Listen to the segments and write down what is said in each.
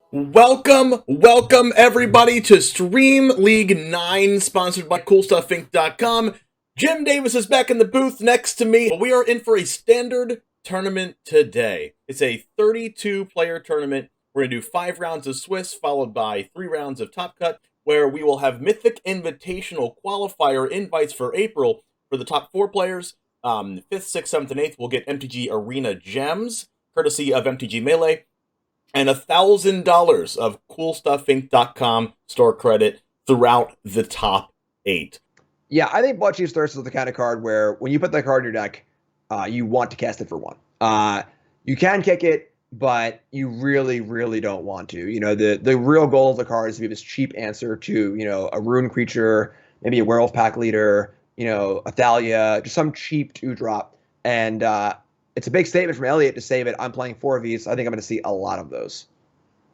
Welcome everybody to Stream League 9, sponsored by CoolStuffInc.com. Jim Davis is back in the booth next to me. We are in for a standard tournament today. It's a 32-player tournament. We're going to do 5 rounds of Swiss, followed by 3 rounds of Top Cut, where we will have Mythic Invitational qualifier invites for April for the top 4 players. 5th, 6th, 7th, and 8th will get MTG Arena Gems, courtesy of MTG Melee, and $1,000 of CoolStuffInc.com store credit throughout the top 8. Yeah, I think Bloodchief's Thirst is the kind of card where when you put that card in your deck, you want to cast it for 1. You can kick it, but you really don't want to. You know, the real goal of the card is to be this cheap answer to, you know, a Rune creature, maybe a Werewolf Pack Leader, you know, a Thalia, just some cheap 2-drop. And it's a big statement from Elliot to say that I'm playing 4 of these. I think I'm going to see a lot of those.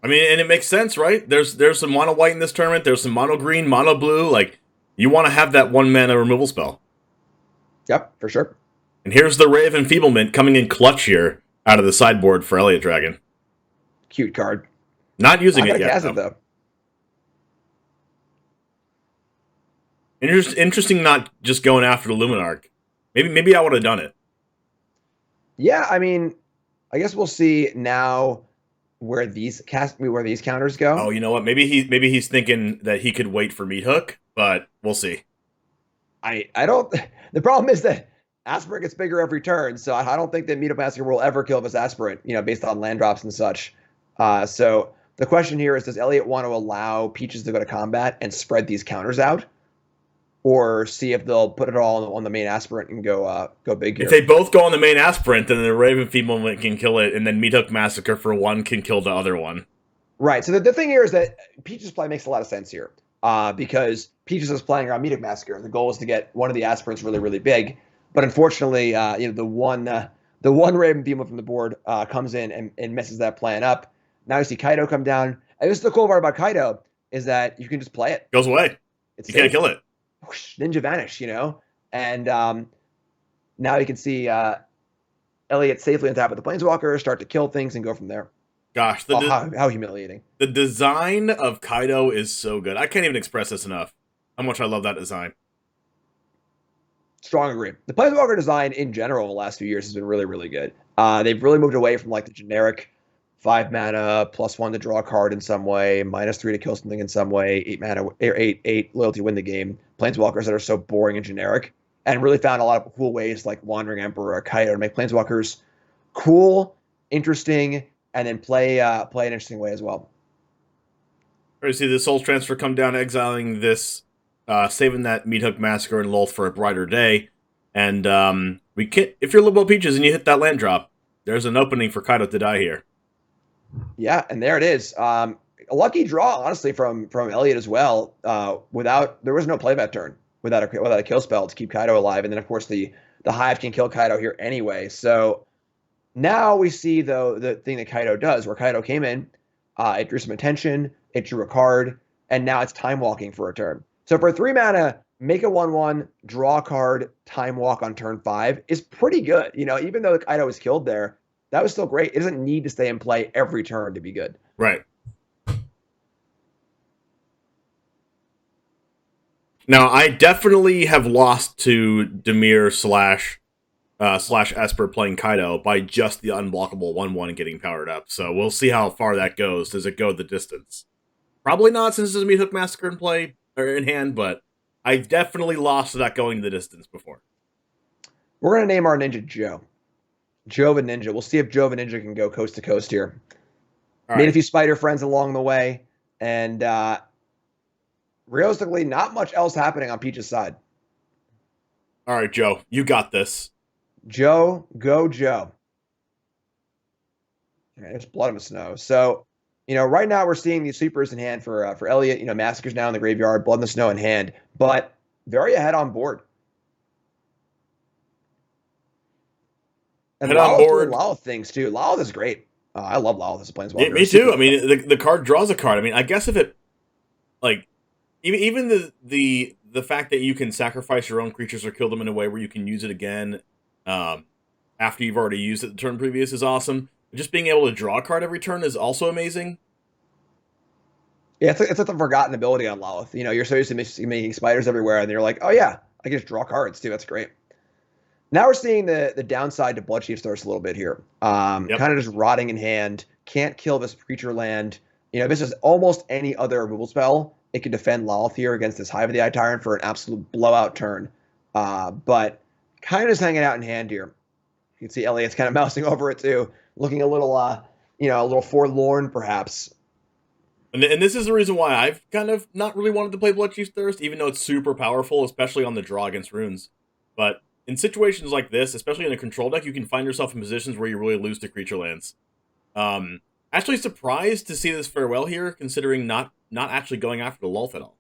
I mean, and it makes sense, right? There's some mono white in this tournament. There's some mono green, mono blue. Like, you want to have that 1 mana removal spell. Yep, for sure. And here's the Ray of Enfeeblement coming in clutch here out of the sideboard for Elliot Dragon. Cute card. Not using it yet. Cast it, though. Interesting not just going after the Luminarch. Maybe I would have done it. Yeah, I mean, I guess we'll see now where these counters go. Oh, you know what? Maybe he's thinking that he could wait for Meathook, but we'll see. I don't. The problem is that Aspirant gets bigger every turn, so I don't think that Meathook Massacre will ever kill this Aspirant, you know, based on land drops and such. So the question here is, does Elliot want to allow Peaches to go to combat and spread these counters out? Or see if they'll put it all on the main Aspirant and go big here. If they both go on the main Aspirant, then the Ray of Enfeeblement can kill it, and then Meathook Massacre for 1 can kill the other one. Right. So the thing here is that Peaches' play makes a lot of sense here, because Peaches is playing around Meathook Massacre. The goal is to get one of the Aspirants really big, but unfortunately, you know, the one Ray of Enfeeblement from the board comes in and messes that plan up. Now you see Kaido come down, and this is the cool part about Kaido is that you can just play it. Goes away. You can't kill it. Ninja vanish, you know, and now you can see Elliot safely on top of the Planeswalker, start to kill things, and go from there. Gosh, how humiliating! The design of Kaido is so good. I can't even express this enough. How much I love that design. Strong agree. The Planeswalker design in general the last few years has been really good. They've really moved away from like the generic 5 mana +1 to draw a card in some way, -3 to kill something in some way, 8 mana, or 8 loyalty to win the game. Planeswalkers that are so boring and generic, and really found a lot of cool ways like Wandering Emperor or Kaido to make Planeswalkers cool, interesting, and then play an interesting way as well. Or you see the Soul Transfer come down, exiling this, saving that Meathook Massacre and Lolth for a brighter day. And if you're Liberal Peaches and you hit that land drop, there's an opening for Kaido to die here. Yeah, and there it is. A lucky draw, honestly, from Elliot as well. There was no playback turn without a kill spell to keep Kaido alive, and then of course the Hive can kill Kaido here anyway. So now we see though the thing that Kaido does, where Kaido came in, it drew some attention, it drew a card, and now it's time walking for a turn. So for 3 mana, make a 1/1, draw a card, time walk on turn 5 is pretty good. You know, even though Kaido was killed there, that was still great. It doesn't need to stay in play every turn to be good. Right. Now, I definitely have lost to Demir / Esper playing Kaido by just the unblockable 1/1 getting powered up. So we'll see how far that goes. Does it go the distance? Probably not, since there's a Meathook Massacre in play or in hand, but I've definitely lost to that going the distance before. We're going to name our ninja Joe. Jove and Ninja. We'll see if Jove and Ninja can go coast to coast here. Made a few spider friends along the way, and realistically, not much else happening on Peach's side. All right, Joe, you got this. Joe, go Joe. Okay, there's Blood in the Snow. So, you know, right now we're seeing these sweepers in hand for Elliot. You know, Massacre's now in the graveyard, Blood in the Snow in hand, but very ahead on board. And Lolth doing Lolth things too. Lolth is great. I love Lolth as a Planeswalker. Yeah, me too. I mean, the card draws a card. I mean, I guess if it, like, even the fact that you can sacrifice your own creatures or kill them in a way where you can use it again after you've already used it the turn previous is awesome. Just being able to draw a card every turn is also amazing. Yeah, it's like the forgotten ability on Lolth. You know, you're so used to making spiders everywhere, and you're like, oh yeah, I can just draw cards too. That's great. Now we're seeing the downside to Bloodchief's Thirst a little bit here. Yep. Kind of just rotting in hand. Can't kill this creature land. You know, this is almost any other removal spell. It could defend Lolth here against this Hive of the Eye Tyrant for an absolute blowout turn. But kind of just hanging out in hand here. You can see Elliot's kind of mousing over it too, looking a little, a little forlorn perhaps. And this is the reason why I've kind of not really wanted to play Bloodchief's Thirst, even though it's super powerful, especially on the draw against runes. But in situations like this, especially in a control deck, you can find yourself in positions where you really lose to creature lands. Actually surprised to see this farewell here, considering not actually going after the Lolth at all.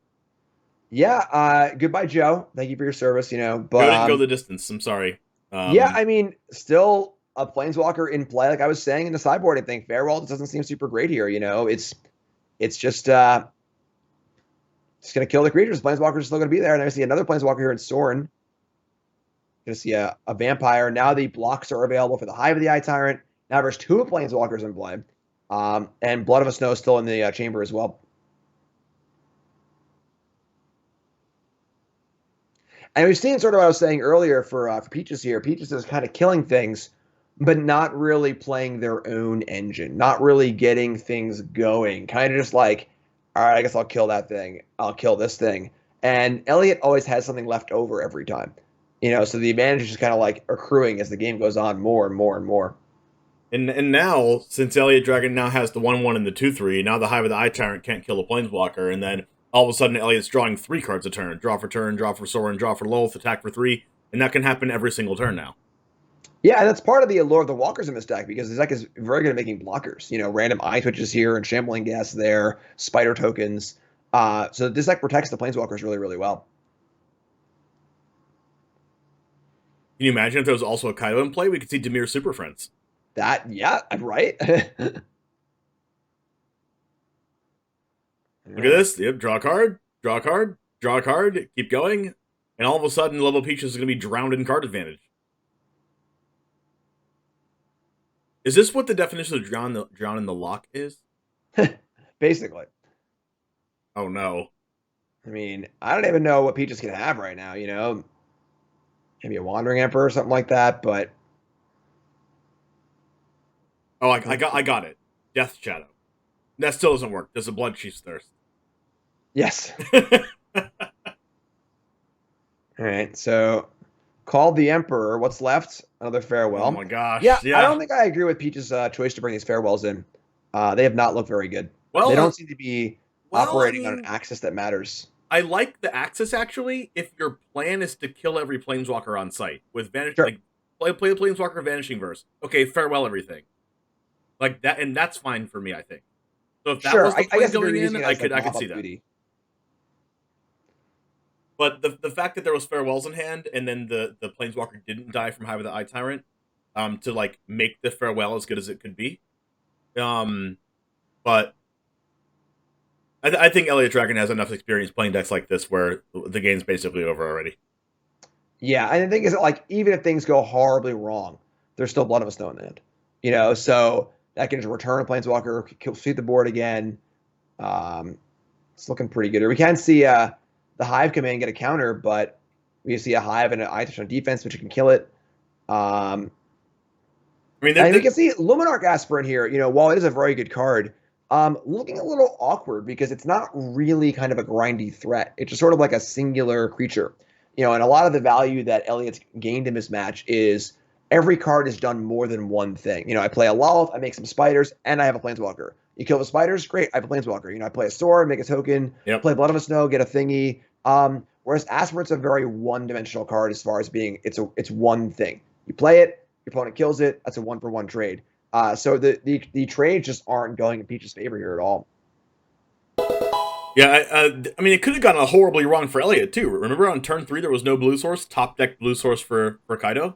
Yeah, goodbye, Joe. Thank you for your service, but Joe didn't go the distance. I'm sorry. Yeah, I mean, still a Planeswalker in play. Like I was saying in the sideboard, I think farewell just doesn't seem super great here. It's just gonna kill the creatures. Planeswalkers are still gonna be there, and I see another Planeswalker here in Sorin. Gonna see a vampire. Now the blocks are available for the Hive of the Eye Tyrant. Now there's two Planeswalkers in play. And Blood of a Snow is still in the chamber as well. And we've seen sort of what I was saying earlier for Peaches here. Peaches is kind of killing things, but not really playing their own engine, not really getting things going. Kind of just like, all right, I guess I'll kill that thing. I'll kill this thing. And Elliot always has something left over every time. So the advantage is just kind of like accruing as the game goes on more and more and more. And now, since Elliot Dragon now has the 1/1 and the 2/3, now the Hive of the Eye Tyrant can't kill the Planeswalker, and then all of a sudden Elliot's drawing 3 cards a turn. Draw for Sorin, draw for Lolth, attack for 3, and that can happen every single turn now. Yeah, and that's part of the allure of the walkers in this deck, because this deck is very good at making blockers. Random eye twitches here and Shambling Ghast there, spider tokens. So this deck protects the Planeswalkers really, really well. Can you imagine if there was also a Kaido in play? We could see Dimir Super Friends. Yeah, right? Look at this. Yep, draw a card, draw a card, draw a card, keep going, and all of a sudden Level Peaches is going to be drowned in card advantage. Is this what the definition of drown in the lock is? Basically. Oh no. I mean, I don't even know what Peaches can have right now, Maybe a Wandering Emperor or something like that, but... Oh, I got it. Death Shadow. That still doesn't work. There's a Bloodchief's Thirst. Yes. All right, so call the Emperor. What's left? Another farewell. Oh my gosh. Yeah. I don't think I agree with Peach's choice to bring these farewells in. They have not looked very good. Well, they don't seem to be operating on an axis that matters. I like the axis, actually, if your plan is to kill every Planeswalker on site. With play the Planeswalker Vanishing Verse. Okay, farewell everything. Like that, and that's fine for me, I think. So if that was the plan going in, I could see that. But the fact that there was farewells in hand, and then the Planeswalker didn't die from Hive of the Eye Tyrant, to like make the farewell as good as it could be. But I think Elliot Dragon has enough experience playing decks like this where the game's basically over already. Yeah, and the thing is, like, even if things go horribly wrong, there's still Blood of a Snow in the end. So that can just return a Planeswalker, sweep the board again. It's looking pretty good. We can see the Hive come in and get a counter, but we see a Hive and an Eye Touch on defense, which can kill it. And we can see Luminarch Aspirant here. While it is a very good card, looking a little awkward because it's not really kind of a grindy threat. It's just sort of like a singular creature. And a lot of the value that Elliot's gained in this match is every card has done more than one thing. I play a Lolth, I make some spiders, and I have a Planeswalker. You kill the spiders, great, I have a Planeswalker. I play a sword, make a token, play Blood of a Snow, get a thingy. Whereas Aspirant's a very one-dimensional card as far as being, it's one thing. You play it, your opponent kills it, that's a one-for-one trade. So the trades just aren't going in Peach's favor here at all. Yeah, I mean, it could have gone horribly wrong for Elliot, too. Remember on turn 3, there was no blue source, top deck blue source for Kaido?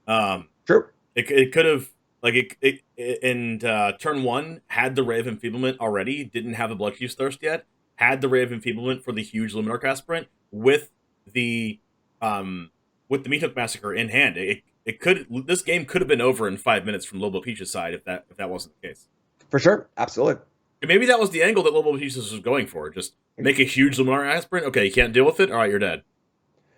True. It could have, turn 1, had the Ray of Enfeeblement already, didn't have the Bloodchief's Thirst yet, had the Ray of Enfeeblement for the huge Luminarch Aspirant with the Meathook Massacre in hand. This game could have been over in 5 minutes from Lobo Peach's side if that wasn't the case. For sure, absolutely. And maybe that was the angle that Lobo Jesus was going for. Just make a huge Luminar Aspirant. Okay, you can't deal with it? All right, you're dead.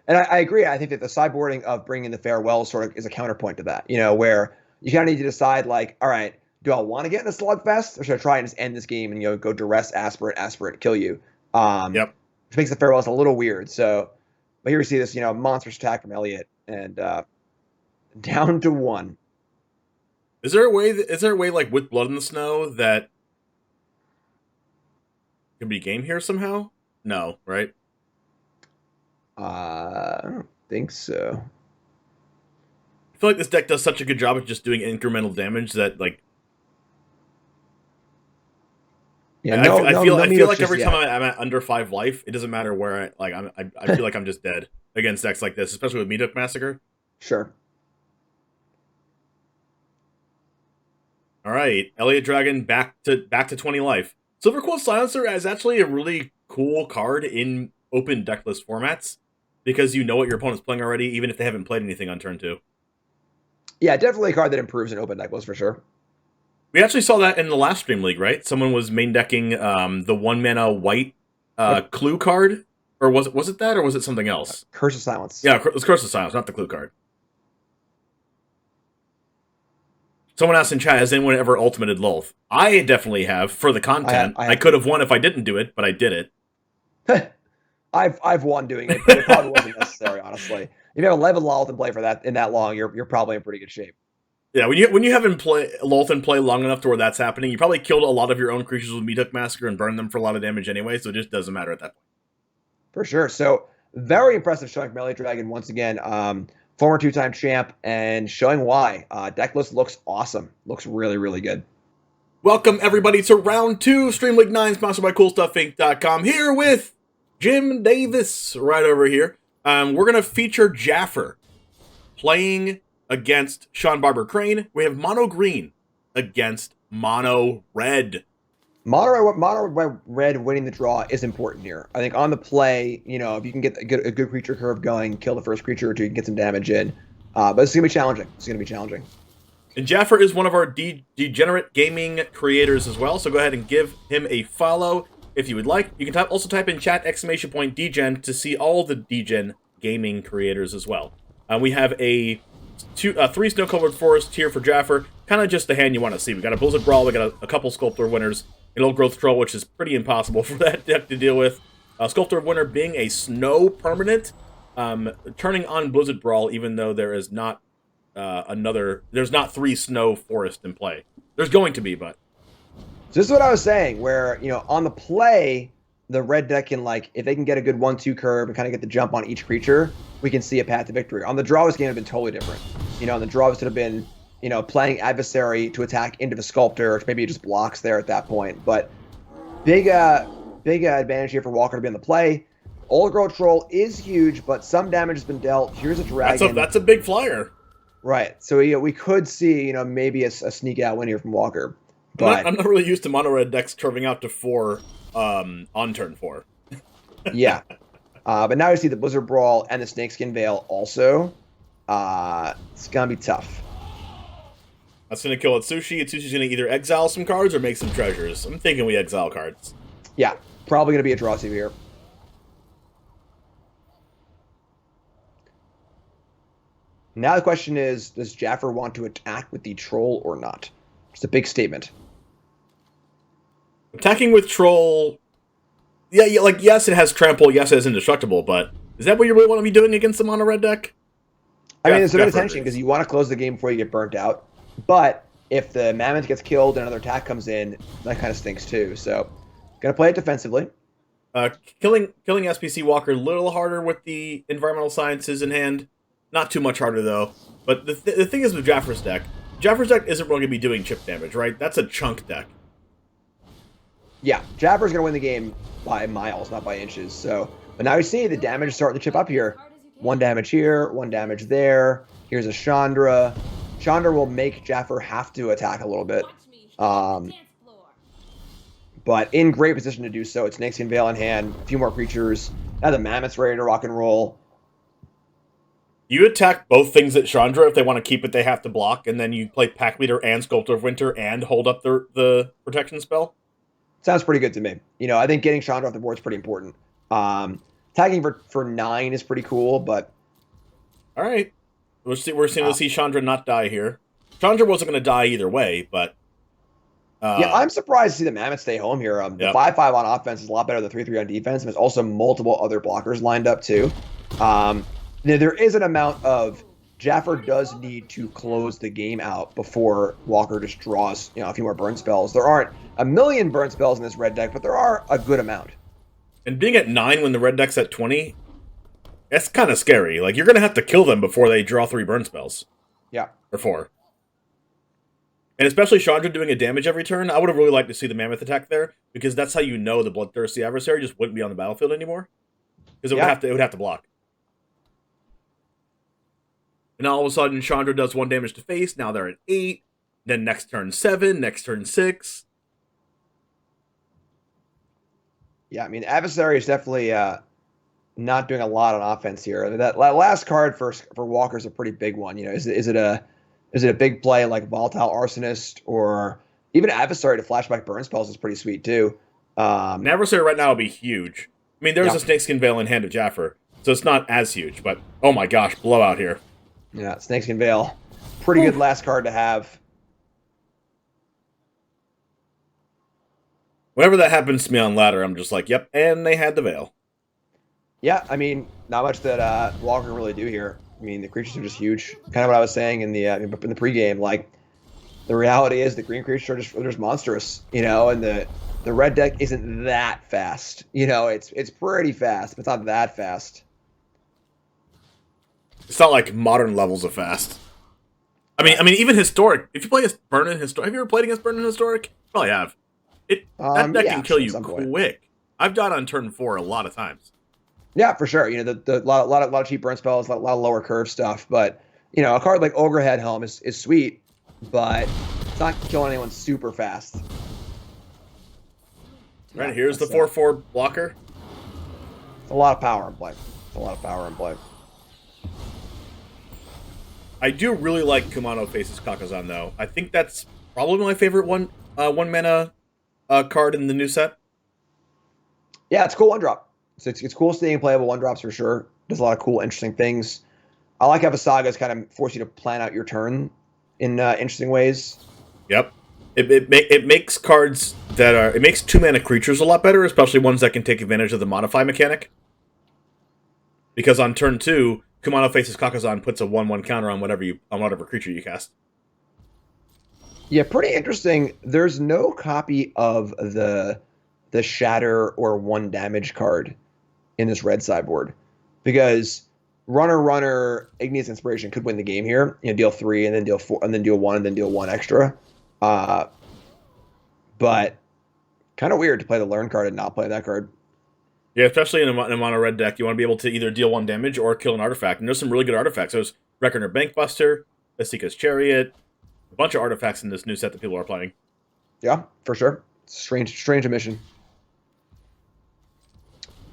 And I agree. I think that the sideboarding of bringing in the Farewell sort of is a counterpoint to that, where you kind of need to decide, like, all right, do I want to get in a slugfest, or should I try and just end this game and, go Duress, Aspirant, kill you? Yep. Which makes the Farewells a little weird. So, but here we see this, monstrous attack from Elliot, and down to 1. Is there a way like with Blood in the Snow that can be game here somehow? No, right? I don't think so. I feel like this deck does such a good job of just doing incremental damage that, like, yeah, I feel like every time I'm at under 5 life, it doesn't matter where I feel like I'm just dead against decks like this, especially with Meathook Massacre. Sure. All right, Elliot Dragon back to 20 life. Silver Quill Silencer is actually a really cool card in open decklist formats because you know what your opponent's playing already, even if they haven't played anything on turn 2. Yeah, definitely a card that improves in open decklist for sure. We actually saw that in the last Stream League, right? Someone was main decking the 1-mana white clue card, or was it that, or was it something else? Curse of Silence. Yeah, it was Curse of Silence, not the clue card. Someone asked in chat, has anyone ever ultimated Lolth? I definitely have, for the content. I could have won if I didn't do it, but I did it. I've won doing it, but it probably wasn't necessary, honestly. If you have 11 Lolth in play for that in that long, you're probably in pretty good shape. Yeah, when you haven't Lolth in play long enough to where that's happening, you probably killed a lot of your own creatures with Meathook Massacre and burned them for a lot of damage anyway, so it just doesn't matter at that point. For sure. So, very impressive showing from Elliot Dragon once again. Former 2-time champ, and showing why. Decklist looks awesome. Looks really, really good. Welcome, everybody, to Round 2, Stream League 9, sponsored by CoolStuffInc.com. Here with Jim Davis, right over here. We're going to feature Jaffer playing against Sean Barber Crane. We have Mono Green against Mono Red. Mono Red winning the draw is important here. I think on the play, if you can get a good creature curve going, kill the first creature or two, you can get some damage in. But it's going to be challenging. And Jaffer is one of our degenerate gaming creators as well, so go ahead and give him a follow if you would like. You can also type in chat !degen to see all the degen gaming creators as well. We have a 3 snow-covered forest here for Jaffer, kind of just the hand you want to see. We got a Blizzard Brawl, we got a couple Sculptor winners, an Old Growth Troll, which is pretty impossible for that deck to deal with. Sculptor winner being a snow permanent, turning on Blizzard Brawl, even though there is not there's not 3 snow forest in play. There's going to be, but. So this is what I was saying, where, on the play, the red deck can, if they can get a good 1-2 curve and kind of get the jump on each creature, we can see a path to victory. On the draw, this game would have been totally different. On the draw, this would have been, playing adversary to attack into the Sculptor, which maybe it just blocks there at that point. But big advantage here for Walker to be on the play. Old Growth Troll is huge, but some damage has been dealt. Here's a Dragon. That's a big flyer. Right. So we could see, maybe a sneak out win here from Walker. But I'm not really used to mono red decks curving out to 4 on turn 4. Yeah. But now you see the Blizzard Brawl and the Snakeskin Veil also. It's going to be tough. That's going to kill Atsushi. Atsushi's going to either exile some cards or make some treasures. I'm thinking we exile cards. Yeah. Probably going to be a draw to here. Now the question is, does Jaffer want to attack with the Troll or not? It's a big statement. Attacking with Troll... Yeah, yes, it has Trample, yes, it is Indestructible, but is that what you really want to be doing against the mono red deck? I mean, there's a bit of tension because you want to close the game before you get burnt out. But if the Mammoth gets killed and another attack comes in, that kind of stinks too. So, gonna play it defensively. Killing SPC Walker a little harder with the Environmental Sciences in hand. Not too much harder, though. But the thing is with Jaffer's deck isn't really going to be doing chip damage, right? That's a chunk deck. Yeah, Jaffer's going to win the game by miles, not by inches. So, but now you see the damage is starting to chip up here. 1 damage here, 1 damage there. Here's a Chandra. Chandra will make Jaffer have to attack a little bit. But in great position to do so. It's Snakeskin Veil in hand, a few more creatures. Now the Mammoth's ready to rock and roll. You attack both things at Chandra. If they want to keep it, they have to block. And then you play Pack Leader and Sculptor of Winter and hold up the protection spell. Sounds pretty good to me. I think getting Chandra off the board is pretty important. Tagging for 9 is pretty cool, but all right, we're seeing to see Chandra not die here. Chandra wasn't going to die either way, but yeah, I'm surprised to see the Mammoth stay home here. The 5/5 on offense is a lot better than 3/3 on defense, and there's also multiple other blockers lined up too. There is an amount of Jaffer does need to close the game out before Walker just draws a few more burn spells. There aren't a million burn spells in this red deck, but there are a good amount. And being at 9 when the red deck's at 20, that's kind of scary. Like, you're going to have to kill them before they draw 3 burn spells. Yeah. Or 4. And especially Chandra doing a damage every turn, I would have really liked to see the Mammoth attack there, because that's how you know the bloodthirsty adversary just wouldn't be on the battlefield anymore. Because it would have to block. And all of a sudden, Chandra does 1 damage to face, now they're at 8, then next turn 7, next turn 6. Yeah, I mean, adversary is definitely not doing a lot on offense here. I mean, that last card for Walker is a pretty big one. Is it a big play like Volatile Arsonist, or even Adversary to flashback burn spells is pretty sweet too. An Adversary right now would be huge. I mean, there's a Snakeskin Veil in hand of Jaffer, so it's not as huge, but oh my gosh, blowout here. Yeah, Snakeskin Veil, pretty good last card to have. Whenever that happens to me on ladder, I'm just like, yep, and they had the Veil. Yeah, I mean, not much that Walker can really do here. I mean, the creatures are just huge. Kind of what I was saying in the pregame. Like, the reality is the green creatures are just monstrous, and the red deck isn't that fast. It's pretty fast, but it's not that fast. It's not like modern levels of fast. I mean, even historic. If you play as Burn in Historic, have you ever played against Burn in Historic? Probably have. That deck can kill you quick. I've died on turn 4 a lot of times. Yeah, for sure. The lot of cheap burn spells, a lot of lower curve stuff. But a card like Ogre Head Helm is sweet, but it's not killing anyone super fast. Right, here's the 4/4 blocker. It's a lot of power in play. I do really like Kumano Faces Kakazan, though. I think that's probably my favorite one mana card in the new set. Yeah, it's a cool 1-drop. So it's cool staying playable 1-drops for sure. Does a lot of cool, interesting things. I like how Visaga's kind of force you to plan out your turn in interesting ways. Yep. It makes cards it makes 2-mana creatures a lot better, especially ones that can take advantage of the modify mechanic. Because on turn 2, Kumano Faces Kakazan puts a 1/1 counter on whatever creature you cast. Yeah, pretty interesting. There's no copy of the Shatter or 1 damage card in this red sideboard, because Runner Igneous Inspiration could win the game here. Deal 3 and then deal 4 and then deal 1 and then deal 1 extra. But kind of weird to play the Learn card and not play that card. Yeah, especially in a mono red deck, you want to be able to either deal 1 damage or kill an artifact. And there's some really good artifacts. There's Reckoner Bankbuster, Asika's Chariot, a bunch of artifacts in this new set that people are playing. Yeah, for sure. Strange omission.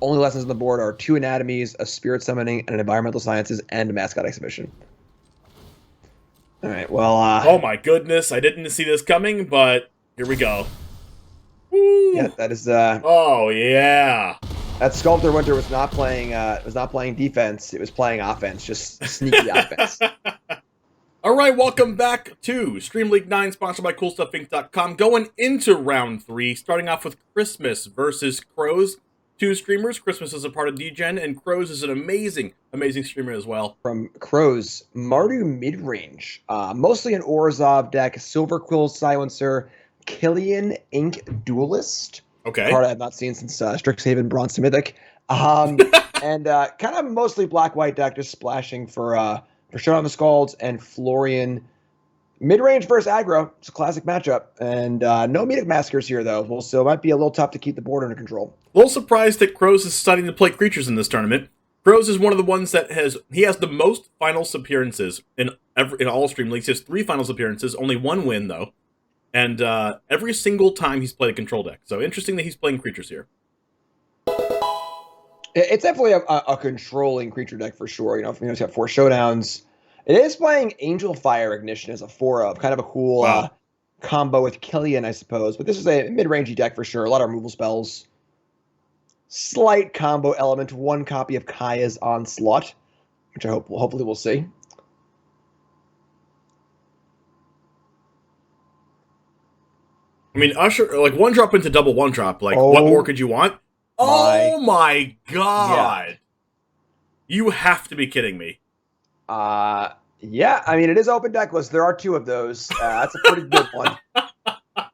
Only lessons on the board are 2 Anatomies, a Spirit Summoning, and an Environmental Sciences, and a Mascot Exhibition. All right, well... oh my goodness, I didn't see this coming, but here we go. Woo. Yeah, that is... oh, yeah. That Sculptor Winter was not playing defense, it was playing offense, just sneaky offense. All right, welcome back to Stream League 9, sponsored by CoolStuffInc.com. Going into round 3, starting off with Christmas versus Crokeyz. 2 streamers. Christmas is a part of DGen, and Crokeyz is an amazing streamer as well. From Crokeyz, Mardu Midrange. Mostly an ORZHOV deck, Silver Quill Silencer, Killian Ink Duelist. Okay. A card I have not seen since Strixhaven Bronze to Mythic. And kind of mostly black-white deck, just splashing for Showdown of the Scalds and Florian. Midrange versus aggro. It's a classic matchup. And no Meathook Massacres here, though. So it might be a little tough to keep the board under control. A little surprised that Crokeyz is starting to play creatures in this tournament. Crokeyz is one of the ones that has the most finals appearances in all Stream Leagues. He has 3 finals appearances, only 1 win, though. And every single time he's played a control deck. So interesting that he's playing creatures here. It's definitely a controlling creature deck for sure. It's got 4 showdowns. It is playing Angel Fire Ignition as a 4-of, kind of a cool combo with Killian, I suppose. But this is a mid-rangey deck for sure. A lot of removal spells. Slight combo element. One copy of Kaya's Onslaught, which I hopefully we'll see. I mean, Usher, like, 1-drop into double 1-drop. Like, what more could you want? Oh my god! Yeah. You have to be kidding me. Yeah, I mean, it is open decklist. There are 2 of those. That's a pretty good one.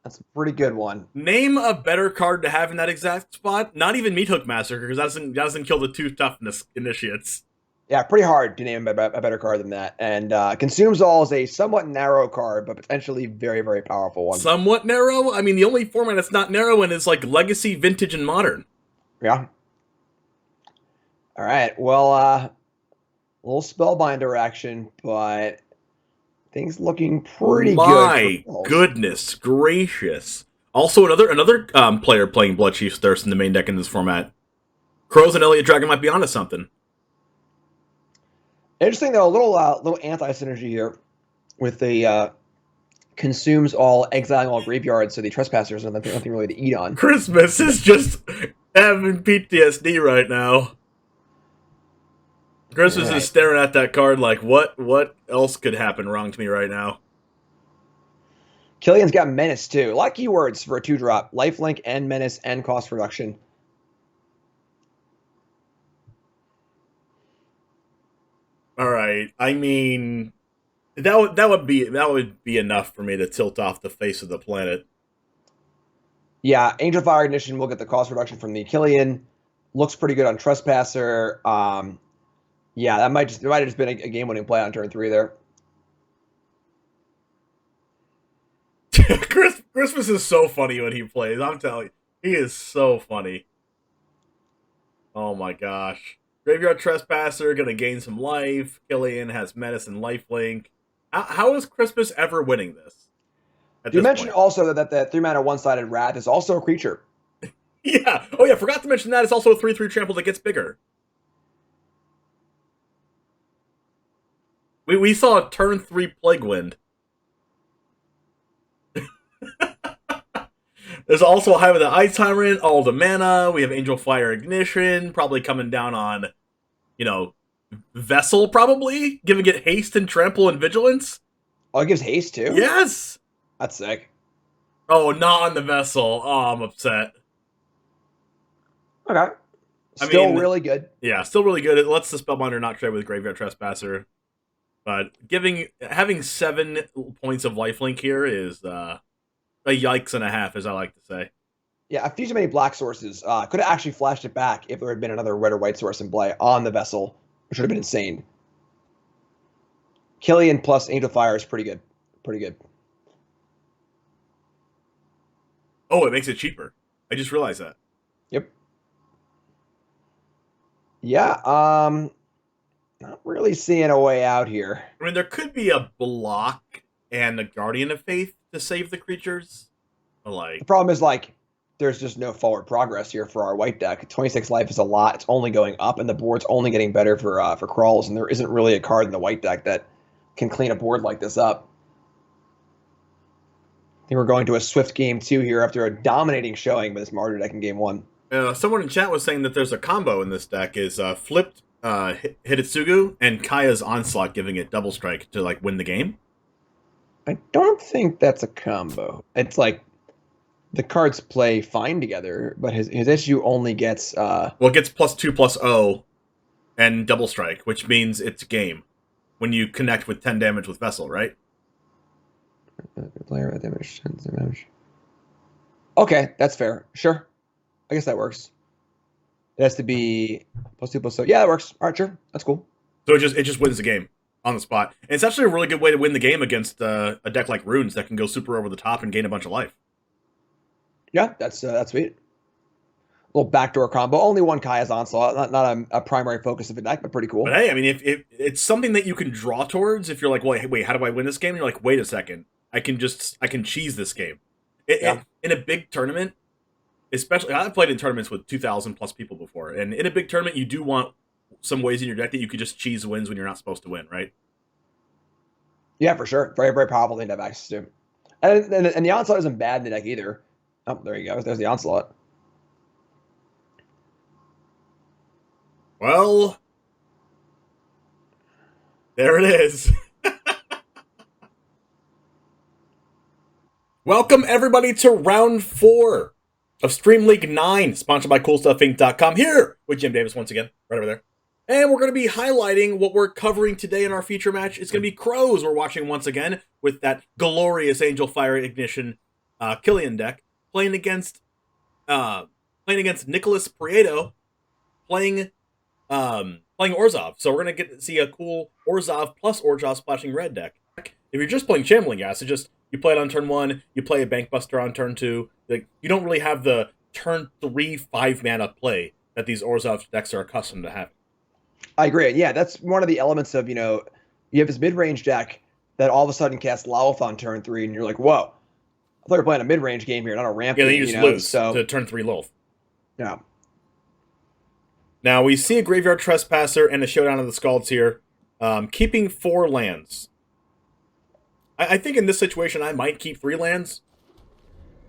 That's a pretty good one. Name a better card to have in that exact spot. Not even Meathook Massacre, because that doesn't kill the 2 toughness initiates. Yeah, pretty hard to name a better card than that. And Consumes All is a somewhat narrow card, but potentially very, very powerful one. Somewhat narrow? I mean, the only format that's not narrow in is, like, Legacy, Vintage, and Modern. Yeah. All right, well, a little Spellbinder action, but things looking pretty good. My goodness gracious. Also, another player playing Bloodchief's Thirst in the main deck in this format. Crows and Elliot Dragon might be onto something. Interesting, though, a little anti-synergy here with the Consumes All, Exiling All Graveyards, so the Trespassers have nothing really to eat on. Christmas is just having PTSD right now. Christmas is staring at that card like, what else could happen wrong to me right now? Killian's got Menace, too. A lot of keywords for a 2-drop. Lifelink and Menace and cost reduction. All right. I mean, that would be enough for me to tilt off the face of the planet. Yeah, Angel Fire Ignition will get the cost reduction from the Killian. Looks pretty good on Trespasser. Yeah, there might have just been a game-winning play on turn 3 there. Christmas is so funny when he plays. I'm telling you, he is so funny. Oh my gosh. Graveyard Trespasser, gonna gain some life. Killian has Menace and Lifelink. How is Christmas ever winning this? You mentioned also that the 3-mana one-sided Wrath is also a creature. Yeah. Oh yeah, forgot to mention that. It's also a 3/3 trample that gets bigger. We saw a turn 3 Plague Wind. There's also a Hive with the Eye Tyrant, all the mana. We have Angel Fire Ignition, probably coming down on, Vessel, probably. Giving it haste and trample and vigilance. Oh, it gives haste, too? Yes! That's sick. Oh, not on the Vessel. Oh, I'm upset. Okay. Still really good. Yeah, still really good. It lets the Spellbinder not trade with Graveyard Trespasser. But having 7 points of lifelink here is a yikes and a half, as I like to say. Yeah, a few too many black sources. Could have actually flashed it back if there had been another red or white source in play on the Vessel, which would have been insane. Killian plus Angel Fire is pretty good. Pretty good. Oh, it makes it cheaper. I just realized that. Yep. Yeah, not really seeing a way out here. I mean, there could be a block and a Guardian of Faith to save the creatures. The problem is, there's just no forward progress here for our white deck. 26 life is a lot. It's only going up, and the board's only getting better for crawls, and there isn't really a card in the white deck that can clean a board like this up. I think we're going to a swift game 2 here after a dominating showing by this Martyr deck in game 1. Someone in chat was saying that there's a combo in this deck is flipped Hidetsugu and Kaya's Onslaught, giving it double strike to win the game. I don't think that's a combo. It's the cards play fine together, but his issue only gets it gets +2/+0 and double strike, which means it's game when you connect with 10 damage with Vessel, right? Player damage, 10 damage. Okay, that's fair. Sure. I guess that works. It has to be +2/+0. Yeah, that works. All right, sure. That's cool. So it just wins the game on the spot. And it's actually a really good way to win the game against a deck like Runes that can go super over the top and gain a bunch of life. Yeah, that's sweet. A little backdoor combo. Only one Kaya's Onslaught. Not a primary focus of the deck, but pretty cool. But hey, I mean, if it's something that you can draw towards, if you're like, well, wait, how do I win this game? And you're like, wait a second. I can cheese this game. In a big tournament, especially, I've played in tournaments with 2,000 plus people before, and in a big tournament, you do want some ways in your deck that you could just cheese wins when you're not supposed to win, right? Yeah, for sure. Very, very powerful thing to have access to. And the Onslaught isn't bad in the deck either. Oh, there you go. There's the Onslaught. Well, there it is. Welcome, everybody, to round 4 of Stream League 9, sponsored by CoolStuffInc.com, here with Jim Davis once again, right over there. And we're going to be highlighting what we're covering today in our feature match. It's going to be Crows we're watching once again with that glorious Angel Fire Ignition Killian deck, playing against Nicholas Prieto, playing ORZHOV. So we're going to get to see a cool ORZHOV plus ORZHOV Splashing Red deck. If you're just playing Shambling Ghast, it's just you play it on turn 1, you play a Bankbuster on turn 2. Like, you don't really have the turn 3 5-mana play that these ORZHOV decks are accustomed to having. I agree. Yeah, that's one of the elements of, you have this mid-range deck that all of a sudden casts Lolth on turn 3, and you're like, whoa, I thought we were playing a mid-range game here, not a ramp game. Yeah, then you just lose to turn 3 Lolth. Yeah. Now, we see a Graveyard Trespasser and a Showdown of the Scalds here, keeping 4 lands. I think in this situation, I might keep 3 lands.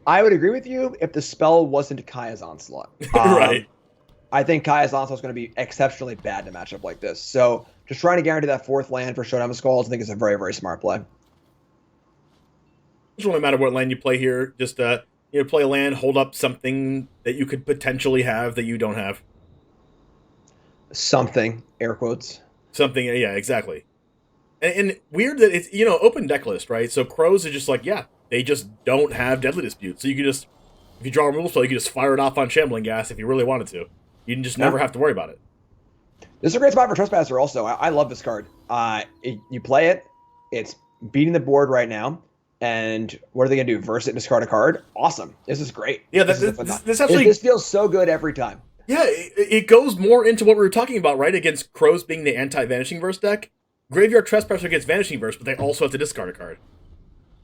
I would agree with you if the spell wasn't Kaya's Onslaught. Right. I think Kaya's Onslaught is going to be exceptionally bad in a matchup like this. So just trying to guarantee that 4th land for Showdown of the Scalds, I think is a very, very smart play. It doesn't really matter what land you play here. Just play a land, hold up something that you could potentially have that you don't have. Something, air quotes. Something, yeah, exactly. And weird that it's, open deck list, right? So Crows is just like, yeah, they just don't have Deadly Dispute. So you can just, if you draw a removal spell, you can just fire it off on Shambling Ghast if you really wanted to. You can just never have to worry about it. This is a great spot for Trespasser also. I love this card. You play it, it's beating the board right now, and what are they going to do? Verse it and discard a card? Awesome. This is great. Yeah, this feels so good every time. Yeah, it goes more into what we were talking about, right? Against Crows being the anti-Vanishing Verse deck. Graveyard Trespasser gets Vanishing Verse, but they also have to discard a card.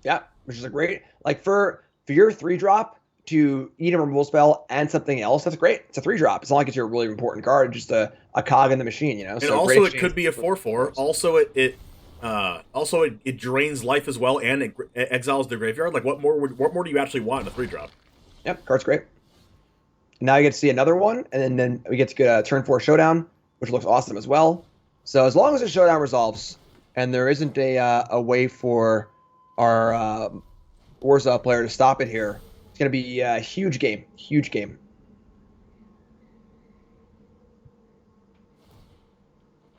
Yeah, which is a great, for your 3-drop to eat a removal spell and something else, that's great. It's a 3-drop. It's not like it's your really important card, just a cog in the machine, And so also it could be a 4/4. Also it drains life as well, and it exiles the graveyard. Like, what more do you actually want in a 3-drop? Yep, card's great. Now you get to see another one, and then we get to get a turn 4 Showdown, which looks awesome as well. So as long as the Showdown resolves, and there isn't a way for our ORZHOV player to stop it here, it's going to be a huge game. Huge game.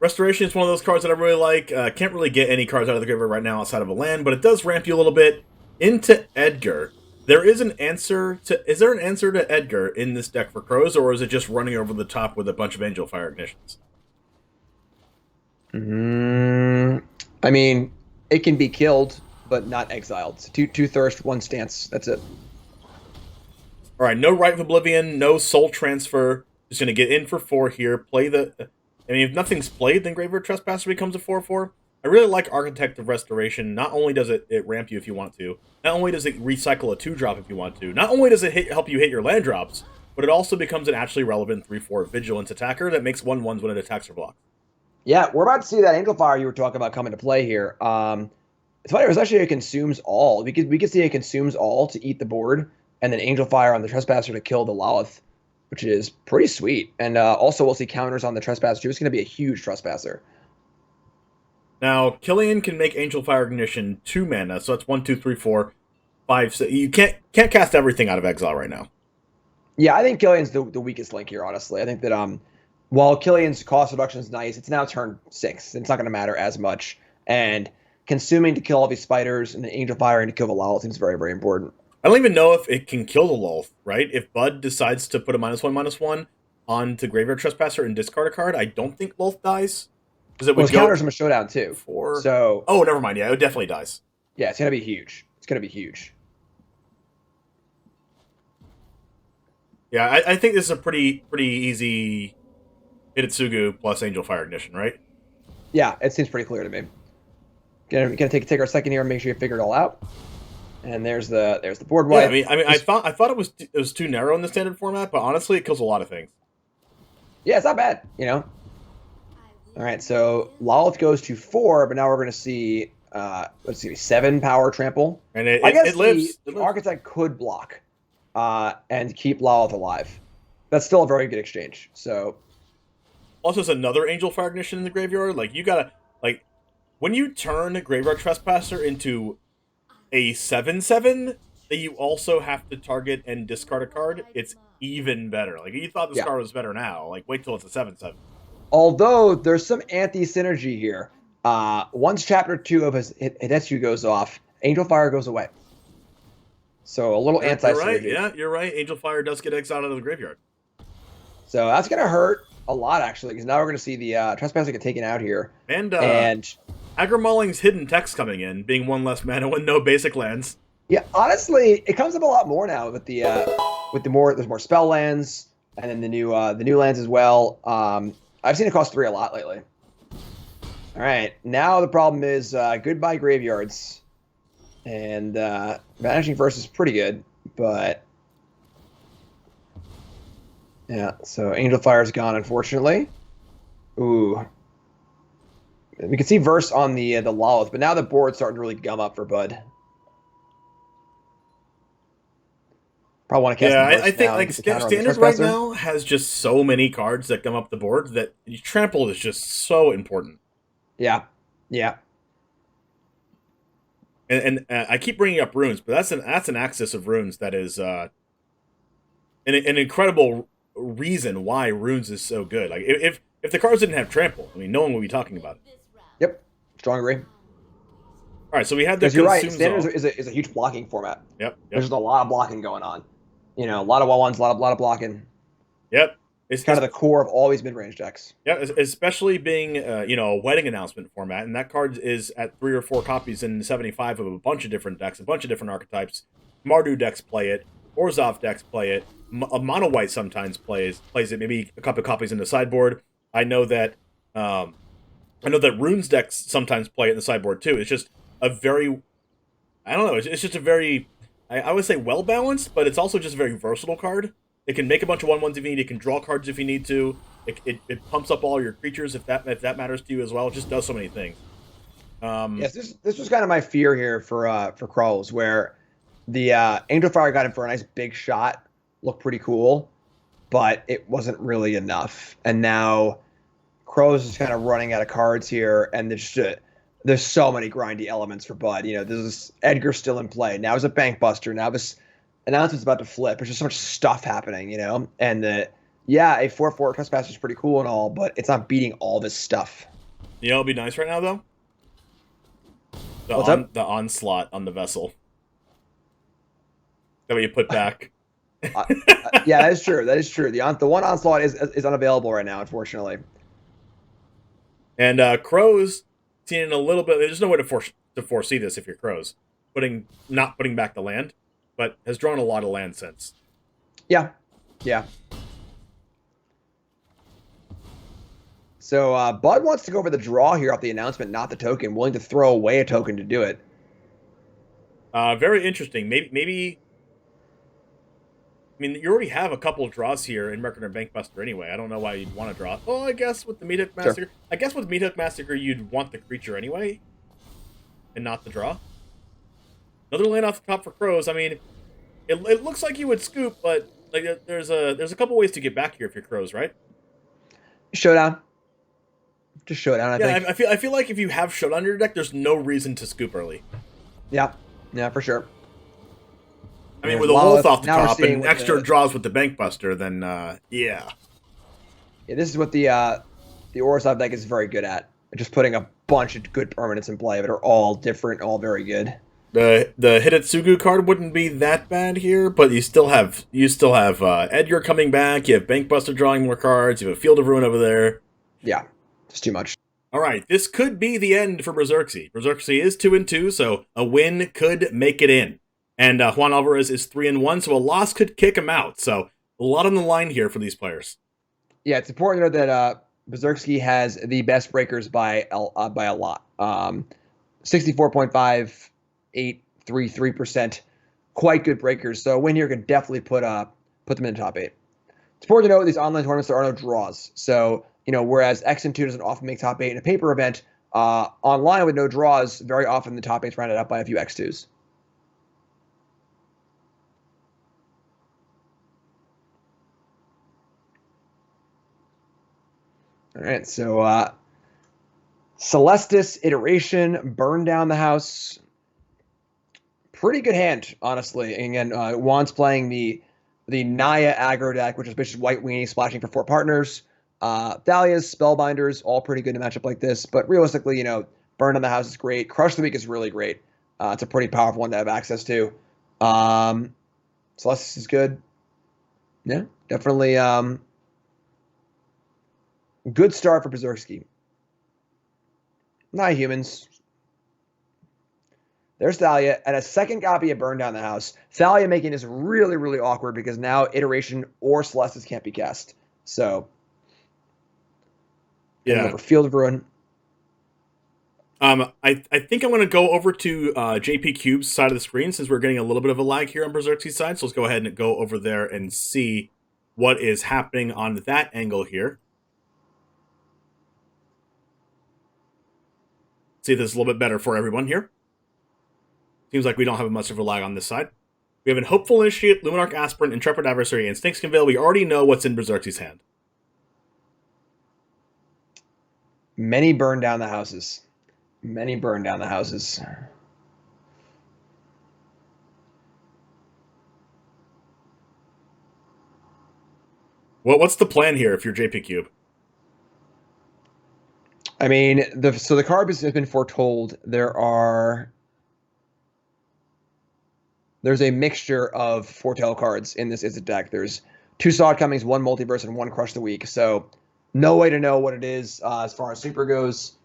Restoration is one of those cards that I really like. Can't really get any cards out of the graveyard right now outside of a land, but it does ramp you a little bit into Edgar. Is there an answer to Edgar in this deck for Crows, or is it just running over the top with a bunch of Angel Fire Ignitions? I mean, it can be killed, but not exiled. Two thirst, 1 stance. That's it. All right, no Rite of Oblivion, no Soul Transfer. Just going to get in for 4 here. If nothing's played, then Graveyard Trespasser becomes a 4/4. I really like Architect of Restoration. Not only does it ramp you if you want to, not only does it recycle a 2-drop if you want to, not only does it help you hit your land drops, but it also becomes an actually relevant 3/4 Vigilance attacker that makes 1/1s when it attacks or blocks. Yeah, we're about to see that Angel Fire you were talking about come into play here. It's funny, it was actually a Consumes All. We could see a Consumes All to eat the board, and then Angel Fire on the Trespasser to kill the Lolth, which is pretty sweet. And also we'll see counters on the Trespasser too. It's going to be a huge Trespasser. Now, Killian can make Angel Fire Ignition 2 mana, so that's 1, 2, 3, 4, 5, 6. You can't cast everything out of exile right now. Yeah, I think Killian's the weakest link here, honestly. I think that while Killian's cost reduction is nice, it's now turn 6. It's not going to matter as much. And consuming to kill all these spiders and the Angel Fire and to kill the Lolth, I think is very, very important. I don't even know if it can kill the Lolth, right? If Bud decides to put a -1/-1 onto Graveyard Trespasser and discard a card, I don't think Lolth dies. It counters him a Showdown too. So, never mind. Yeah, it definitely dies. Yeah, it's going to be huge. It's going to be huge. Yeah, I think this is a pretty easy Hitotsugu plus Angel Fire Ignition, right? Yeah, it seems pretty clear to me. Gonna take our second here and make sure you figure it all out. And there's the board wipe. Yeah, I thought it was too narrow in the standard format, but honestly, it kills a lot of things. Yeah, it's not bad, All right, so Lolth goes to 4, but now we're going to see let's see, 7 power trample. And I guess it lives. The Architect could block and keep Lolth alive. That's still a very good exchange. So Also, there's another Angel Fire Ignition in the graveyard. Like, you gotta, like, when you turn Graveyard Trespasser into a 7/7 that you also have to target and discard a card, it's even better. Like, you thought this card was better now. Like, wait till it's a 7/7. Although there's some anti-synergy here. Once Chapter 2 of his Hidetsu goes off, Angel Fire goes away. So a little anti-synergy. You're right. Yeah, you're right. Angel Fire does get exiled out of the graveyard. So that's going to hurt a lot, actually, because now we're going to see the Trespasser get taken out here. And Hagra Mauling's hidden text coming in, being 1 less mana with no basic lands. Yeah, honestly, it comes up a lot more now with the there's more spell lands, and then the new lands as well. I've seen it cost 3 a lot lately. All right, now the problem is goodbye graveyards, and Vanishing Verse is pretty good, but yeah. So Angel Fire is gone, unfortunately. Ooh, we can see Verse on the Lolth, but now the board's starting to really gum up for Bud. Probably want to cast. Yeah, I think like Standard right now has just so many cards that come up the board that Trample is just so important. Yeah, yeah. And I keep bringing up runes, but that's an axis of runes that is an incredible reason why runes is so good. Like if the cards didn't have Trample, I mean, no one would be talking about it. Yep, strong agree. All right, so we had the. You're right. Standard is a huge blocking format. Yep. There's just a lot of blocking going on. You know, a lot of 1/1s, a lot of blocking. Yep. It's kind of the core of all these mid-range decks. Yeah, especially being a wedding announcement format, and that card is at 3 or 4 copies in 75 of a bunch of different decks, a bunch of different archetypes. Mardu decks play it, ORZHOV decks play it, a mono white sometimes plays it, maybe a couple of copies in the sideboard. I know that Runes decks sometimes play it in the sideboard too. It's just a very, I don't know, it's just a very, I would say well balanced, but it's also just a very versatile card. It can make a bunch of 1/1s if you need. It can draw cards if you need to. It pumps up all your creatures if that matters to you as well. It just does so many things. Yes, this was kind of my fear here for Krolls, where the Angel Fire got him for a nice big shot, looked pretty cool, but it wasn't really enough. And now Crows is kind of running out of cards here, and there's so many grindy elements for Bud. You know, there's Edgar still in play. Now it's a Bankbuster. Now this announcement's about to flip. There's just so much stuff happening, you know? And a 4/4 Trespasser is pretty cool and all, but it's not beating all this stuff. You know what would be nice right now, though? The Onslaught on the Vessel. That way you put back. Yeah, that is true. That is true. The one Onslaught is unavailable right now, unfortunately. And Crows, seeing a little bit... There's no way to foresee this if you're Crows. Not putting back the land, but has drawn a lot of land since. Yeah. Yeah. So Bud wants to go for the draw here off the announcement, not the token. Willing to throw away a token to do it. Very interesting. Maybe. I mean, you already have a couple of draws here in Reckoner Bankbuster anyway. I don't know why you'd want to draw. Oh, I guess with the Meathook Massacre. Sure. I guess with Meathook Massacre, you'd want the creature anyway, and not the draw. Another land off the top for Crows. I mean, it looks like you would scoop, but like there's a couple ways to get back here if you're Crows, right? Showdown. Just Showdown, I think. I feel like if you have Showdown in your deck, there's no reason to scoop early. Yeah, for sure. I mean, with a Lolth off the top and extra draws with the Bankbuster, then yeah. Yeah, this is what the ORZHOV deck is very good at. Just putting a bunch of good permanents in play that are all different, all very good. The Hidetsugu card wouldn't be that bad here, but you still have Edgar coming back. You have Bankbuster drawing more cards. You have a Field of Ruin over there. Yeah, just too much. All right, this could be the end for Berserksy. Berserksy is 2-2, so a win could make it in. And Juan Alvarez is 3-1, so a loss could kick him out. So a lot on the line here for these players. Yeah, it's important to know that Berserksy has the best breakers by a lot. 64.5833%, quite good breakers. So a win here could definitely put them in the top 8. It's important to know these online tournaments there are no draws. So whereas X and 2 doesn't often make top 8 in a paper event, Online with no draws, very often the top 8's rounded up by a few X2s. All right, so Celestis Iteration, Burn Down the House. Pretty good hand, honestly. And again, Juan's playing the Naya aggro deck, which is basically white weenie splashing for 4 partners. Thalia's, Spellbinders, all pretty good in a matchup like this. But realistically, Burn Down the House is great. Crush the Weak is really great. It's a pretty powerful one to have access to. Celestis is good. Yeah, definitely good start for Berserksky. Not humans. There's Thalia, and a second copy of Burn Down the House. Thalia making this really, really awkward because now Iteration or Celestis can't be cast. So, yeah. For Field of Ruin. I think I'm going to go over to JP Cube's side of the screen since we're getting a little bit of a lag here on Berserksy's side. So let's go ahead and go over there and see what is happening on that angle here. See if this is a little bit better for everyone here. Seems like we don't have much of a lag on this side. We have an Hopeful Initiate, Luminarch Aspirant, Intrepid Adversary, and Snakeskin Veil. We already know what's in Berserksy's hand. Many burn down the houses. Many burn down the houses. What's the plan here if you're JP Cube? I mean, the card has been foretold. There's a mixture of foretell cards in this Izzet deck. There's 2 Sod Comings, 1 Multiverse, and 1 Crush the Weak. So no way to know what it is as far as Super goes.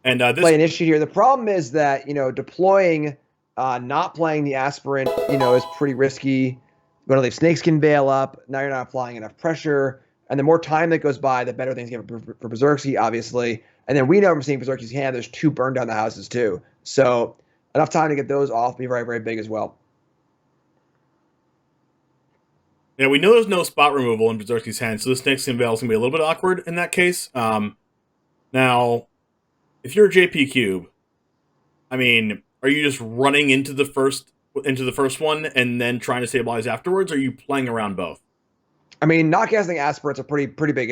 And play an issue here. The problem is that deploying, not playing the Aspirant, is pretty risky. You're going to leave Snakeskin Veil up. Now you're not applying enough pressure. And the more time that goes by, the better things get for Berserksky, obviously. And then we know from seeing Berserksy's hand, there's 2 Burn Down the Houses too. So enough time to get those off would be very, very big as well. Yeah, we know there's no spot removal in Berserksy's hand, so the Snakeskin Veil is going to be a little bit awkward in that case. Now, if you're a JP Cube, I mean, are you just running into the first one and then trying to stabilize afterwards, or are you playing around both? I mean, not casting Aspirant's a pretty big,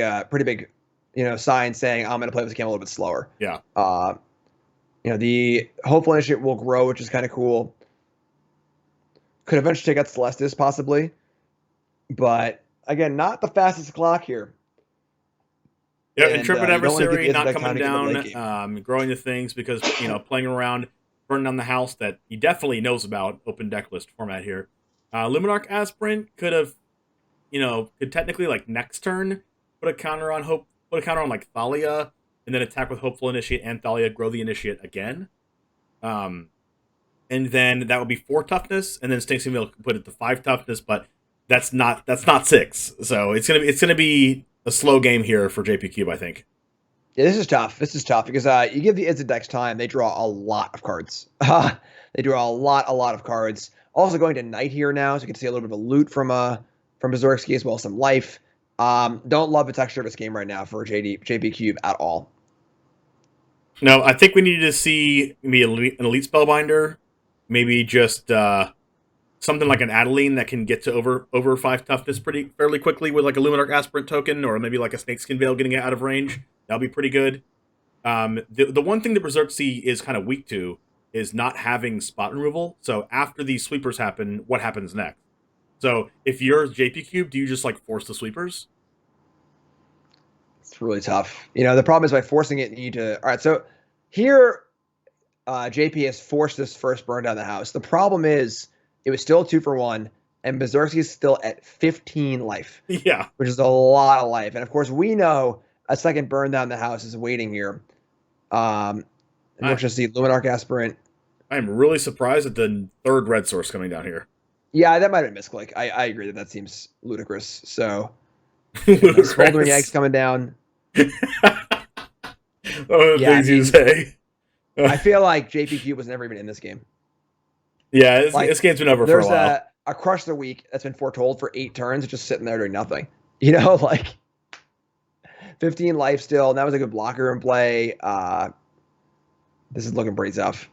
sign saying I'm going to play this game a little bit slower. Yeah. The Hopeful Initiate will grow, which is kind of cool. Could eventually take out Celestis, possibly. But, again, not the fastest clock here. Yeah, Intrepid Adversary not coming down, growing the things because, playing around, burning down the house that he definitely knows about, open deck list format here. Luminarch Aspirant could technically, like, next turn, put a counter on like Thalia, and then attack with Hopeful Initiate and Thalia, grow the Initiate again. And then that would be 4 toughness, and then Snakeskin Veil could put it to 5 toughness, but that's not 6. So it's gonna be a slow game here for JP Cube, I think. Yeah, this is tough. Because you give the Izzet decks time, they draw a lot of cards. They draw a lot of cards. Also going to Knight here now, so you can see a little bit of a loot from Berserksky as well as some life. Don't love the texture of this game right now for JP Cube at all. No, I think we need to see maybe an Elite Spellbinder, maybe just something like an Adeline that can get to over 5 toughness fairly quickly with like a Luminarch Aspirant token, or maybe like a Snakeskin Veil getting it out of range. That'll be pretty good. The one thing that Berserksky is kind of weak to is not having spot removal. So after these sweepers happen, what happens next? So if you're JP Cube, do you just like force the sweepers? It's really tough. The problem is by forcing it, you need to. All right, so here, JP has forced this first burn down the house. The problem is it was still 2 for 1, and Berserksky is still at 15 life. Yeah, which is a lot of life. And of course, we know a second burn down the house is waiting here. And we'll just see Luminarch Aspirant. I'm really surprised at the 3rd red source coming down here. Yeah, that might have been misclick. I agree that seems ludicrous. So, Smoldering Eggs coming down. Things you say. I feel like JP Cube was never even in this game. Yeah, this game's been over for a while. There's a Crush the Weak that's been foretold for 8 turns, just sitting there doing nothing. 15 15 life still, and that was a good blocker in play. This is looking pretty tough.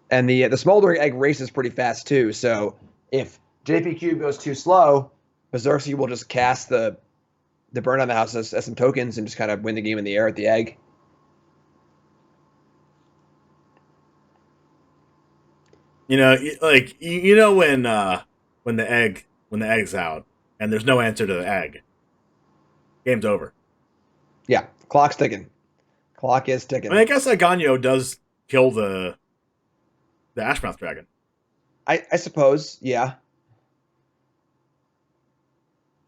And the Smoldering Egg races pretty fast too, so if JP Cube goes too slow, Berserksky will just cast the Burn on the House as some tokens and just kind of win the game in the air at the egg. When the egg's out and there's no answer to the egg, game's over. Yeah, clock's ticking. Clock is ticking. I mean, I guess Eiganjo does kill the Ashmouth Dragon. I suppose, yeah.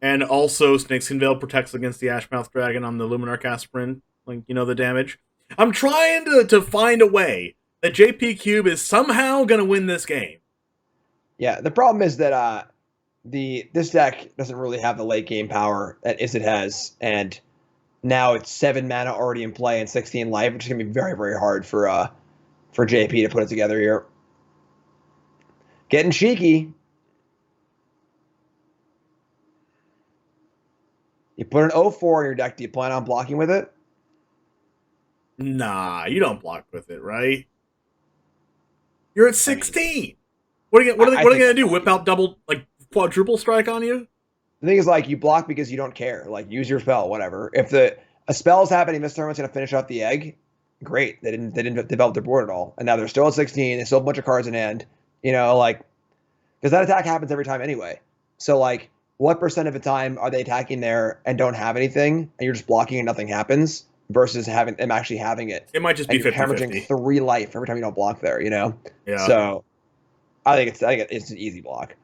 And also, Snakeskin Veil protects against the Ashmouth Dragon on the Luminar cast sprint. The damage. I'm trying to find a way that JP Cube is somehow going to win this game. Yeah, the problem is that this deck doesn't really have the late game power that Izzet has, and now it's 7 mana already in play and 16 life, which is going to be very, very hard for JP to put it together here. Getting cheeky. You put an 0-4 in your deck. Do you plan on blocking with it? Nah, you don't block with it, right? You're at 16. What are they going to do? Whip out quadruple strike on you? The thing is, you block because you don't care. Use your spell, whatever. If a spell is happening this turn, it's going to finish off the egg. Great. They didn't develop their board at all, and now they're still at 16. They still have a bunch of cards in hand. Because that attack happens every time anyway. So what percent of the time are they attacking there and don't have anything, and you're just blocking and nothing happens, versus having them actually having it? It might just be 50-50. Hemorrhaging 3 life every time you don't block there. Yeah. So I think it's an easy block.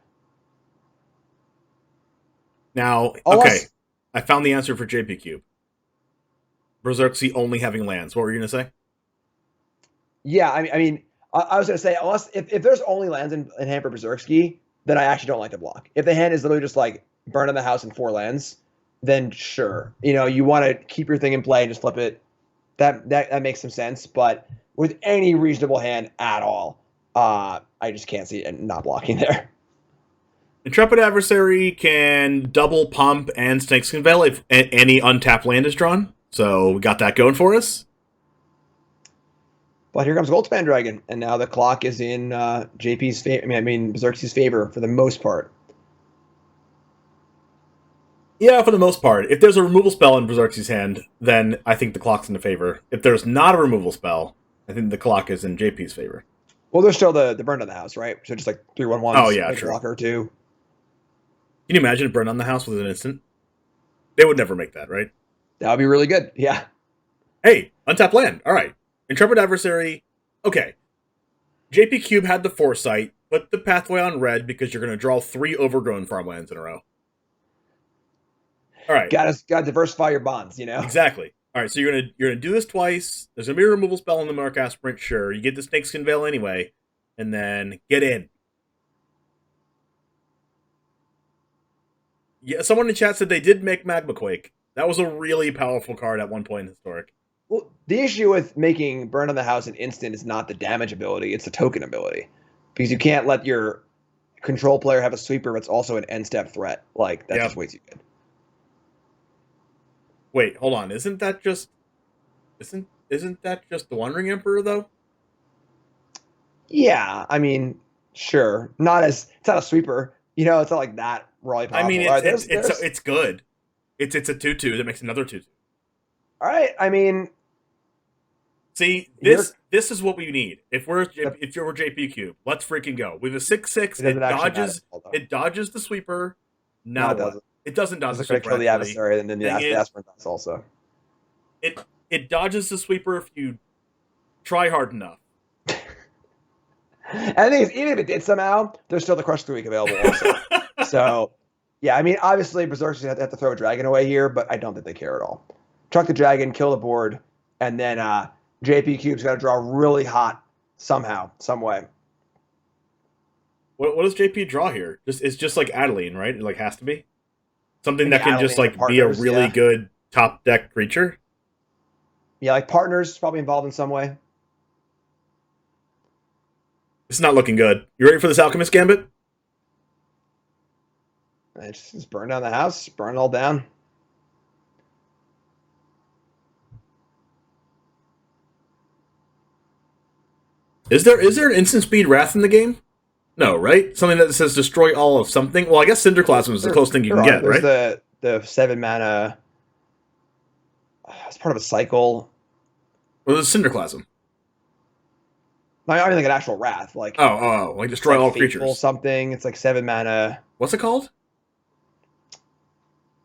Now, okay, I found the answer for JP Cube. Berserksy only having lands. What were you going to say? Yeah, I mean, I was going to say, unless if there's only lands in hand for Berserksky, then I actually don't like to block. If the hand is literally just Burn on the House and 4 lands, then sure. You want to keep your thing in play and just flip it. That makes some sense. But with any reasonable hand at all, I just can't see it not blocking there. Intrepid Adversary can double pump and Snakeskin Veil if any untapped land is drawn. So we got that going for us. But here comes Goldspan Dragon, and now the clock is in JP's favor. Berserksy's favor for the most part. Yeah, for the most part. If there's a removal spell in Berserksy's hand, then I think the clock's in the favor. If there's not a removal spell, I think the clock is in JP's favor. Well, there's still the Burn on the House, right? So just 3/1/1. Oh yeah, true. Blocker too. Can you imagine Burn on the House with an instant? They would never make that, right? That would be really good. Yeah. Hey, untapped land. All right. Intrepid Adversary. Okay. JP Cube had the foresight. Put the pathway on red because you're going to draw 3 overgrown farmlands in a row. All right. Got to diversify your bonds, Exactly. All right, so you're gonna do this twice. There's gonna be a removal spell in the Marcast Sprint, sure. You get the Snakeskin Veil anyway, and then get in. Yeah, someone in the chat said they did make Magma Quake. That was a really powerful card at one point in Historic. Well, the issue with making Burn on the House an instant is not the damage ability, it's the token ability. Because you can't let your control player have a sweeper that's also an end-step threat. That's just way too good. Wait, hold on. Isn't that just the Wandering Emperor though? Yeah, sure. It's not a sweeper. It's not that really powerful. It's good. It's a 2/2 that makes another 2/2. All right. See, this is what we need. If you're JP Cube, let's freaking go. We have a 6/6. It dodges the sweeper. Now it doesn't. It doesn't dodge the sweeper. Kill the adversary, and then the aspirant does also. It dodges the sweeper if you try hard enough. And the thing is, even if it did somehow, there's still the Crush 3 week available also. So, yeah, obviously Berserkers have to throw a dragon away here, but I don't think they care at all. Chuck the dragon, kill the board, and then JP Cube's got to draw really hot somehow, some way. What does JP draw here? It's just like Adeline, right? It has to be something that can Adeline just be a really good top deck creature. Yeah, partners probably involved in some way. It's not looking good. You ready for this Alchemist Gambit? I just burn down the house, burn it all down. Is there an instant speed Wrath in the game? No, right? Something that says destroy all of something? Well, I guess Cinderclasm is the closest thing you can get, right? There's the 7 mana. It's part of a cycle. Well, there's Cinderclasm. I mean, like an actual Wrath. Like like destroy all creatures. Fateful something. It's like 7 mana. What's it called?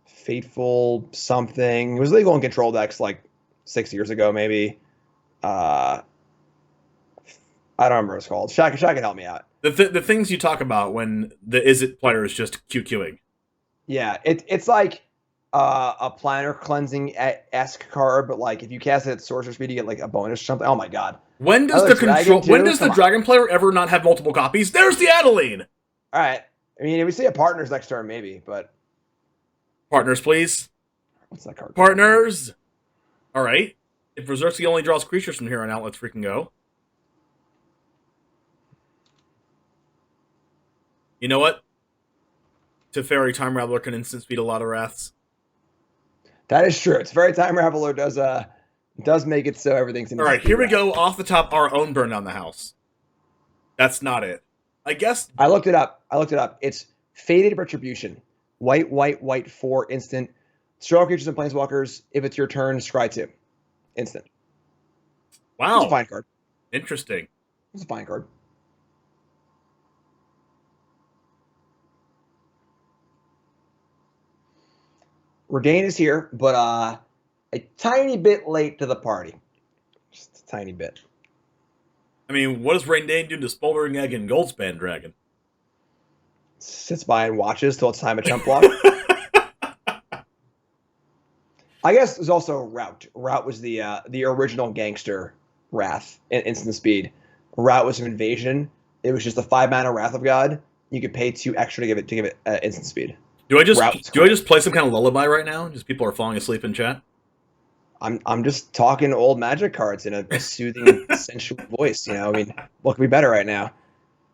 Fateful something. It was legal in control decks like 6 years ago, maybe. I don't remember what it's called. Shaq can help me out. The things you talk about when the Izzet player is just QQing. Yeah, it's like a planar cleansing-esque card, but like if you cast it at sorcerer speed, you get like a bonus or something. Oh my god! When does the dragon player ever not have multiple copies? There's the Adeline. All right. I mean, if we see a partners next turn, maybe, but partners, please. What's that card? Partners. All right. If Berserksky only draws creatures from here on out, let's freaking go. You know what? Teferi Time Raveler can instant speed a lot of Wraths. That is true. Teferi Time Raveler does make it so everything's all right. Here we go. Off the top, our own burn down the house. That's not it. I guess I looked it up. It's Fated Retribution. White 4 instant. Destroy all creatures and planeswalkers. If it's your turn, scry 2. Instant. Wow. It's a fine card. Interesting. It's a fine card. Redain is here, but a tiny bit late to the party. Just a tiny bit. I mean, what does Redain do to Smoldering Egg and Goldspan Dragon? Sits by and watches till it's time to chump block. I guess there's also Rout. Rout was the original gangster Wrath in instant speed. Rout was an invasion. It was just a 5 mana Wrath of God. You could pay 2 extra to give it instant speed. Do I just play some kind of lullaby right now? Just people are falling asleep in chat. I'm just talking old Magic cards in a soothing, sensual voice. You know, I mean, what could be better right now?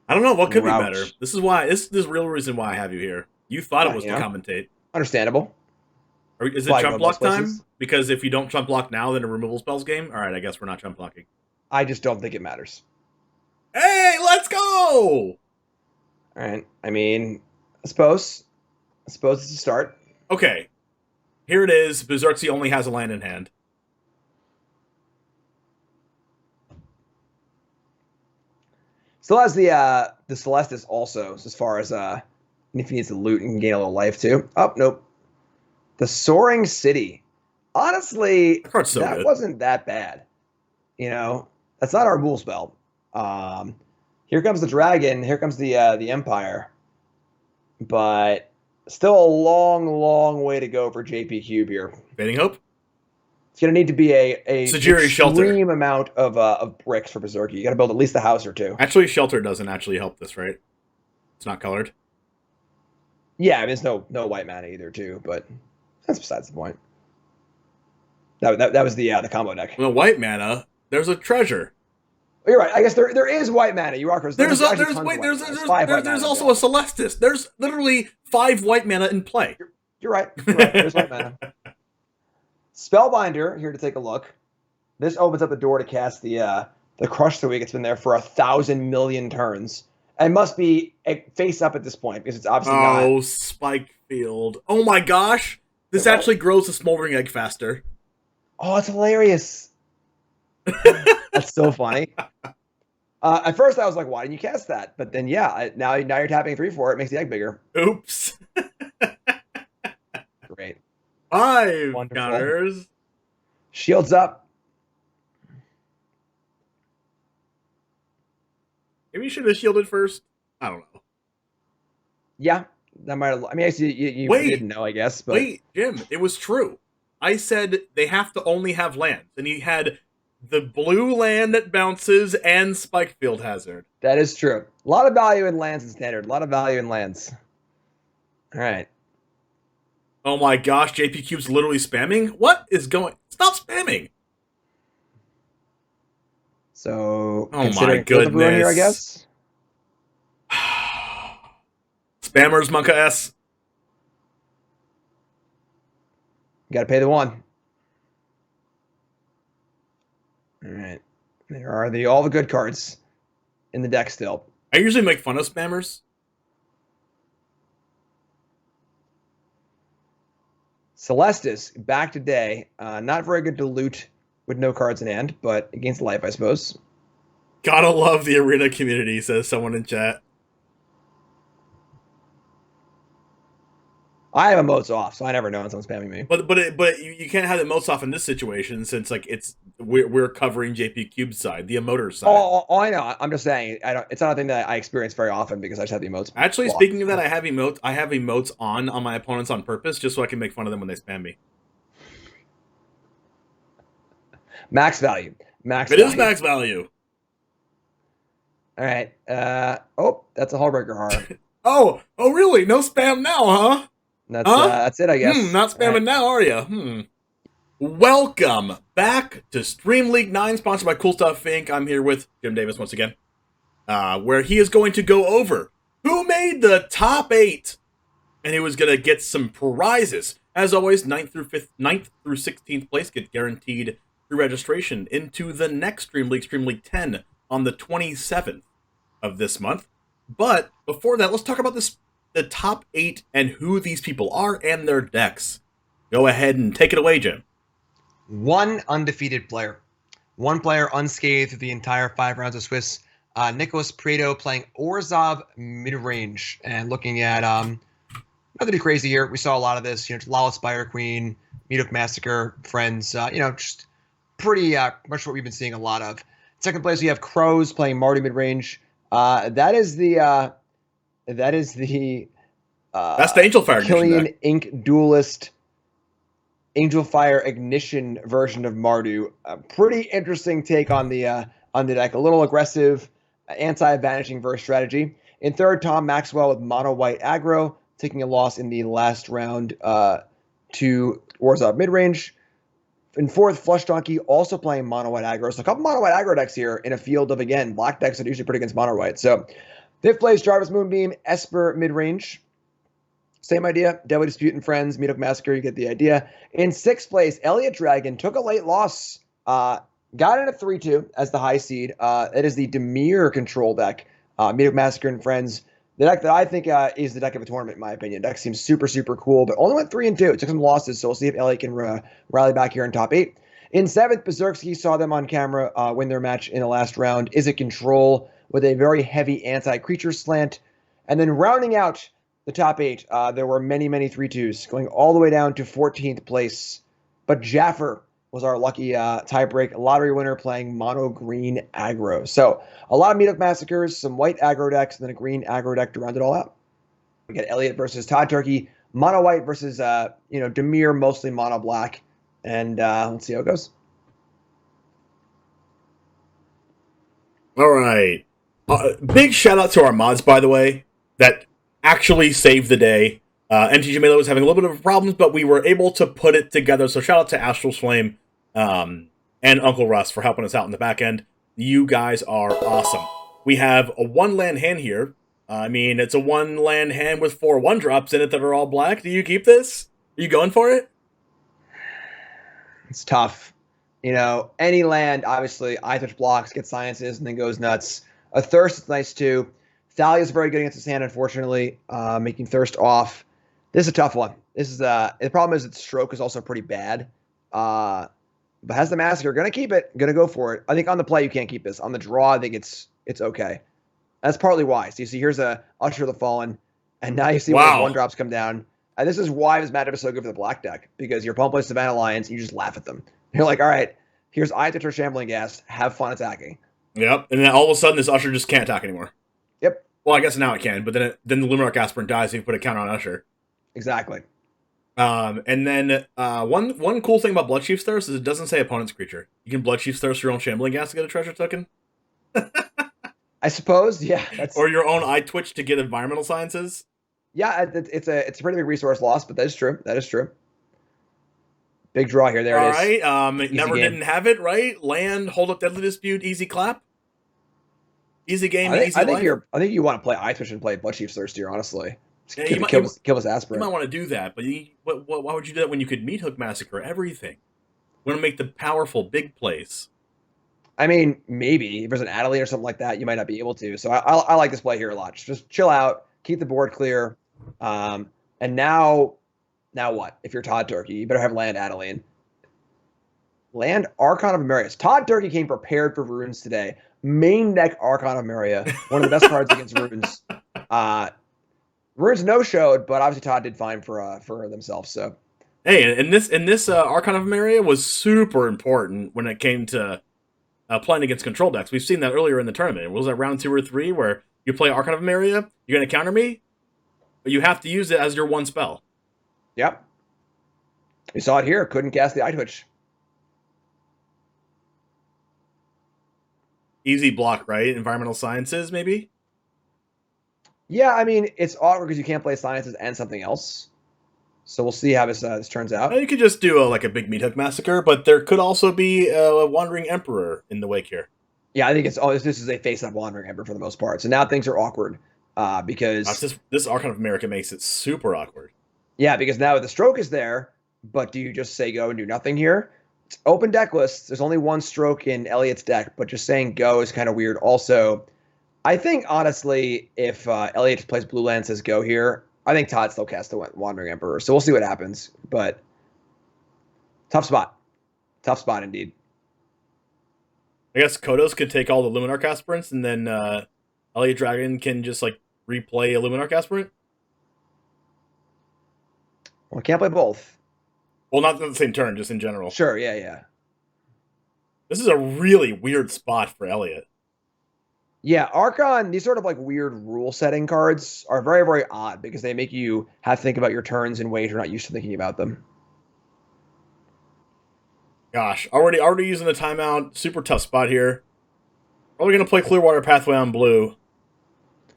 I don't know what could be better. This is the real reason why I have you here. You thought it was to commentate. Understandable. Is it chump block time? Because if you don't chump block now, then a removal spells game. All right, I guess we're not chump blocking. I just don't think it matters. Hey, let's go! All right. I mean, I suppose it's a start. Okay. Here it is. Berserksy only has a land in hand. Still has the Celestis also, as far as if he needs to loot and gain a little life too. Oh, nope. The Soaring City. Honestly, that wasn't that bad. You know, that's not our rule spell. Here comes the dragon. Here comes the Empire. But still a long way to go for JP Cube here. Fading Hope? It's going to need to be a extreme amount of bricks for Berserker. You got to build at least a house or two. Actually, Shelter doesn't actually help this, right? It's not colored. Yeah, I mean, it's no white mana either, too. But that's besides the point. That was the combo deck. Well, white mana. There's a treasure. You're right. I guess there is white mana. You are correct. There's also a Celestis. There's literally 5 white mana in play. You're right. There's white mana. Spellbinder here to take a look. This opens up the door to cast the Crush the Weak. It's been there for 1,000 million turns. And must be face up at this point because it's obviously not. Oh, Spike Field. Oh my gosh. This actually grows the Smoldering Egg faster. Oh, it's hilarious. That's so funny. At first, I was like, why didn't you cast that? But then, yeah, now you're tapping 3 for it. It makes the egg bigger. Oops. Great. 5 counters. Shields up. Maybe you should have shielded first. I don't know. Yeah, that might have. I mean, actually, you didn't know, I guess. But wait, Jim, it was true. I said they have to only have lands, and he had the blue land that bounces and Spikefield Hazard. That is true. A lot of value in lands in Standard. A lot of value in lands. All right. Oh my gosh, JP Cube's literally spamming? What is going... Stop spamming! So, oh my goodness. Here, I guess. Spammers, Monka S. You got to pay the 1. All right. There are all the good cards in the deck still. I usually make fun of spammers. Celestis, back today. Not very good to loot with no cards in hand, but against life, I suppose. Gotta love the arena community, says someone in chat. I have emotes off, so I never know when someone's spamming me. But you can't have the emotes off in this situation since like we're covering JP Cube's side, the emoter side. Oh, I know. I'm just saying it's not a thing that I experience very often because I just have the emotes. Actually, speaking of that, I have emotes on my opponents on purpose just so I can make fun of them when they spam me. Max value. It is max value. All right. That's a Hullbreaker Horror. oh, really? No spam now, huh? That's it, I guess. Not spamming now, are you? Welcome back to Stream League 9, sponsored by Cool Stuff Inc. I'm here with Jim Davis once again, where he is going to go over who made the top 8, and he was going to get some prizes. As always, 9th through 16th place get guaranteed pre-registration into the next Stream League 10, on the 27th of this month. But before that, let's talk about the top 8 and who these people are and their decks. Go ahead and take it away, Jim. 1 undefeated player. 1 player unscathed through the entire 5 rounds of Swiss. Nicholas Prieto playing ORZHOV mid-range and looking at nothing too crazy here. We saw a lot of this, Lolth, Spire Queen, Meathook Massacre, Friends, just pretty much what we've been seeing a lot of. Second place, we have Crows playing Mardu mid-range. That's the Angel Fire Killian Ink Duelist Angel Fire Ignition version of Mardu. A pretty interesting take on the deck. A little aggressive, anti-Vanishing Verse strategy. In third, Tom Maxwell with mono white aggro, taking a loss in the last round to ORZHOV midrange. In fourth, Flush Donkey also playing mono white aggro. So a couple mono white aggro decks here in a field of, again, black decks that are usually pretty against mono white. So fifth place, Jarvis Moonbeam, Esper midrange. Same idea. Deadly Dispute and Friends, Meathook Massacre, you get the idea. In sixth place, Elliot Dragon took a late loss. Got in at 3-2 as the high seed. It is the Dimir control deck. Meathook Massacre and Friends. The deck that I think is the deck of a tournament, in my opinion. The deck seems super, super cool, but only went 3-2. It took some losses, so we'll see if Elliot can rally back here in top 8. In seventh, Berserksky saw them on camera win their match in the last round. Is it control with a very heavy anti-creature slant? And then rounding out the top 8, there were many, many 3-2s, going all the way down to 14th place. But Jaffer was our lucky tiebreak lottery winner playing mono green aggro. So a lot of Meathook Massacres, some white aggro decks, and then a green aggro deck to round it all out. We got Elliot versus Todd Turkey, mono white versus Dimir, mostly mono black. And let's see how it goes. All right. Big shout out to our mods, by the way, that actually saved the day. MTG Melee was having a little bit of problems, but we were able to put it together. So shout out to Astral's Flame and Uncle Russ for helping us out in the back end. You guys are awesome. We have a 1-land hand here. I mean, it's a 1-land hand with 4 1-drops in it that are all black. Do you keep this? Are you going for it? It's tough. Any land, obviously, Eye Touch blocks, gets sciences, and then goes nuts. A Thirst is nice too. Thalia is very good against his hand, unfortunately, making Thirst off. This is a tough one. This is the problem is its stroke is also pretty bad. But has the Massacre, gonna keep it, gonna go for it. I think on the play you can't keep this. On the draw, I think it's okay. That's partly why. So you see, here's a Usher of the Fallen, and now you see when 1-drops come down. And this is why this matchup is so good for the black deck, because your opponent plays Savannah Lions, and you just laugh at them. You're like, all right, here's Eye Tyrant Shambling Ghast, have fun attacking. Yep, and then all of a sudden this Usher just can't attack anymore. Yep. Well, I guess now it can, but then the Luminarch Aspirant dies, so you put a counter on Usher. Exactly. And then one cool thing about Bloodchief's Thirst is it doesn't say opponent's creature. You can Bloodchief's Thirst your own Shambling Ghast to get a treasure token. I suppose, yeah. Or your own Eye Twitch to get environmental sciences. Yeah, it's a pretty big resource loss, but that is true. That is true. Big draw here. There it is. All right. Never game. Didn't have it, right? Land, hold up Deadly Dispute, easy clap. Easy game, easy life. I think you want to play Eye Twitch and play Bloodchief's Thirst here, honestly. Yeah, kill this you aspirant. might want to do that, but why would you do that when you could Meathook Massacre everything? You want to make the powerful big plays. I mean, maybe if there's an Adelaide or something like that, you might not be able to. So I like this play here a lot. Just chill out, keep the board clear. And now what? If you're Todd Turkey, you better have land Adelaide. Land Archon of Marius. Todd Turkey came prepared for runes today. Main deck Archon of Maria, one of the best cards against runes. Runes no showed, but obviously Todd did fine for themselves. So hey, and this Archon of Maria was super important when it came to playing against control decks. We've seen that earlier in the tournament. Was that round 2 or 3 where you play Archon of Maria, you're going to counter me, but you have to use it as your one spell. Yep. You saw it here. Couldn't cast the Eye Twitch. Easy block, right? Environmental Sciences, maybe? Yeah, I mean, it's awkward because you can't play Sciences and something else. So we'll see how this turns out. You could just do a big Meathook Massacre, but there could also be a Wandering Emperor in the wake here. Yeah, I think this is a face-up Wandering Emperor for the most part. So now things are awkward because... This Archon of America makes it super awkward. Yeah, because now the stroke is there, but do you just say go and do nothing here? It's open deck list. There's only one stroke in Elliot's deck, but just saying go is kind of weird. Also, I think, honestly, if Elliot plays Blue Land says go here, I think Todd still casts the Wandering Emperor. So we'll see what happens. But tough spot. Tough spot indeed. I guess Kodos could take all the Luminarch Aspirants, and then Elliot Dragon can just replay a Luminarch Aspirant? Well, can't play both. Well, not at the same turn, just in general. Sure, yeah. This is a really weird spot for Elliot. Yeah, Archon, these sort of weird rule setting cards are very, very odd because they make you have to think about your turns in ways you're not used to thinking about them. Gosh, already using the timeout. Super tough spot here. Probably going to play Clearwater Pathway on blue.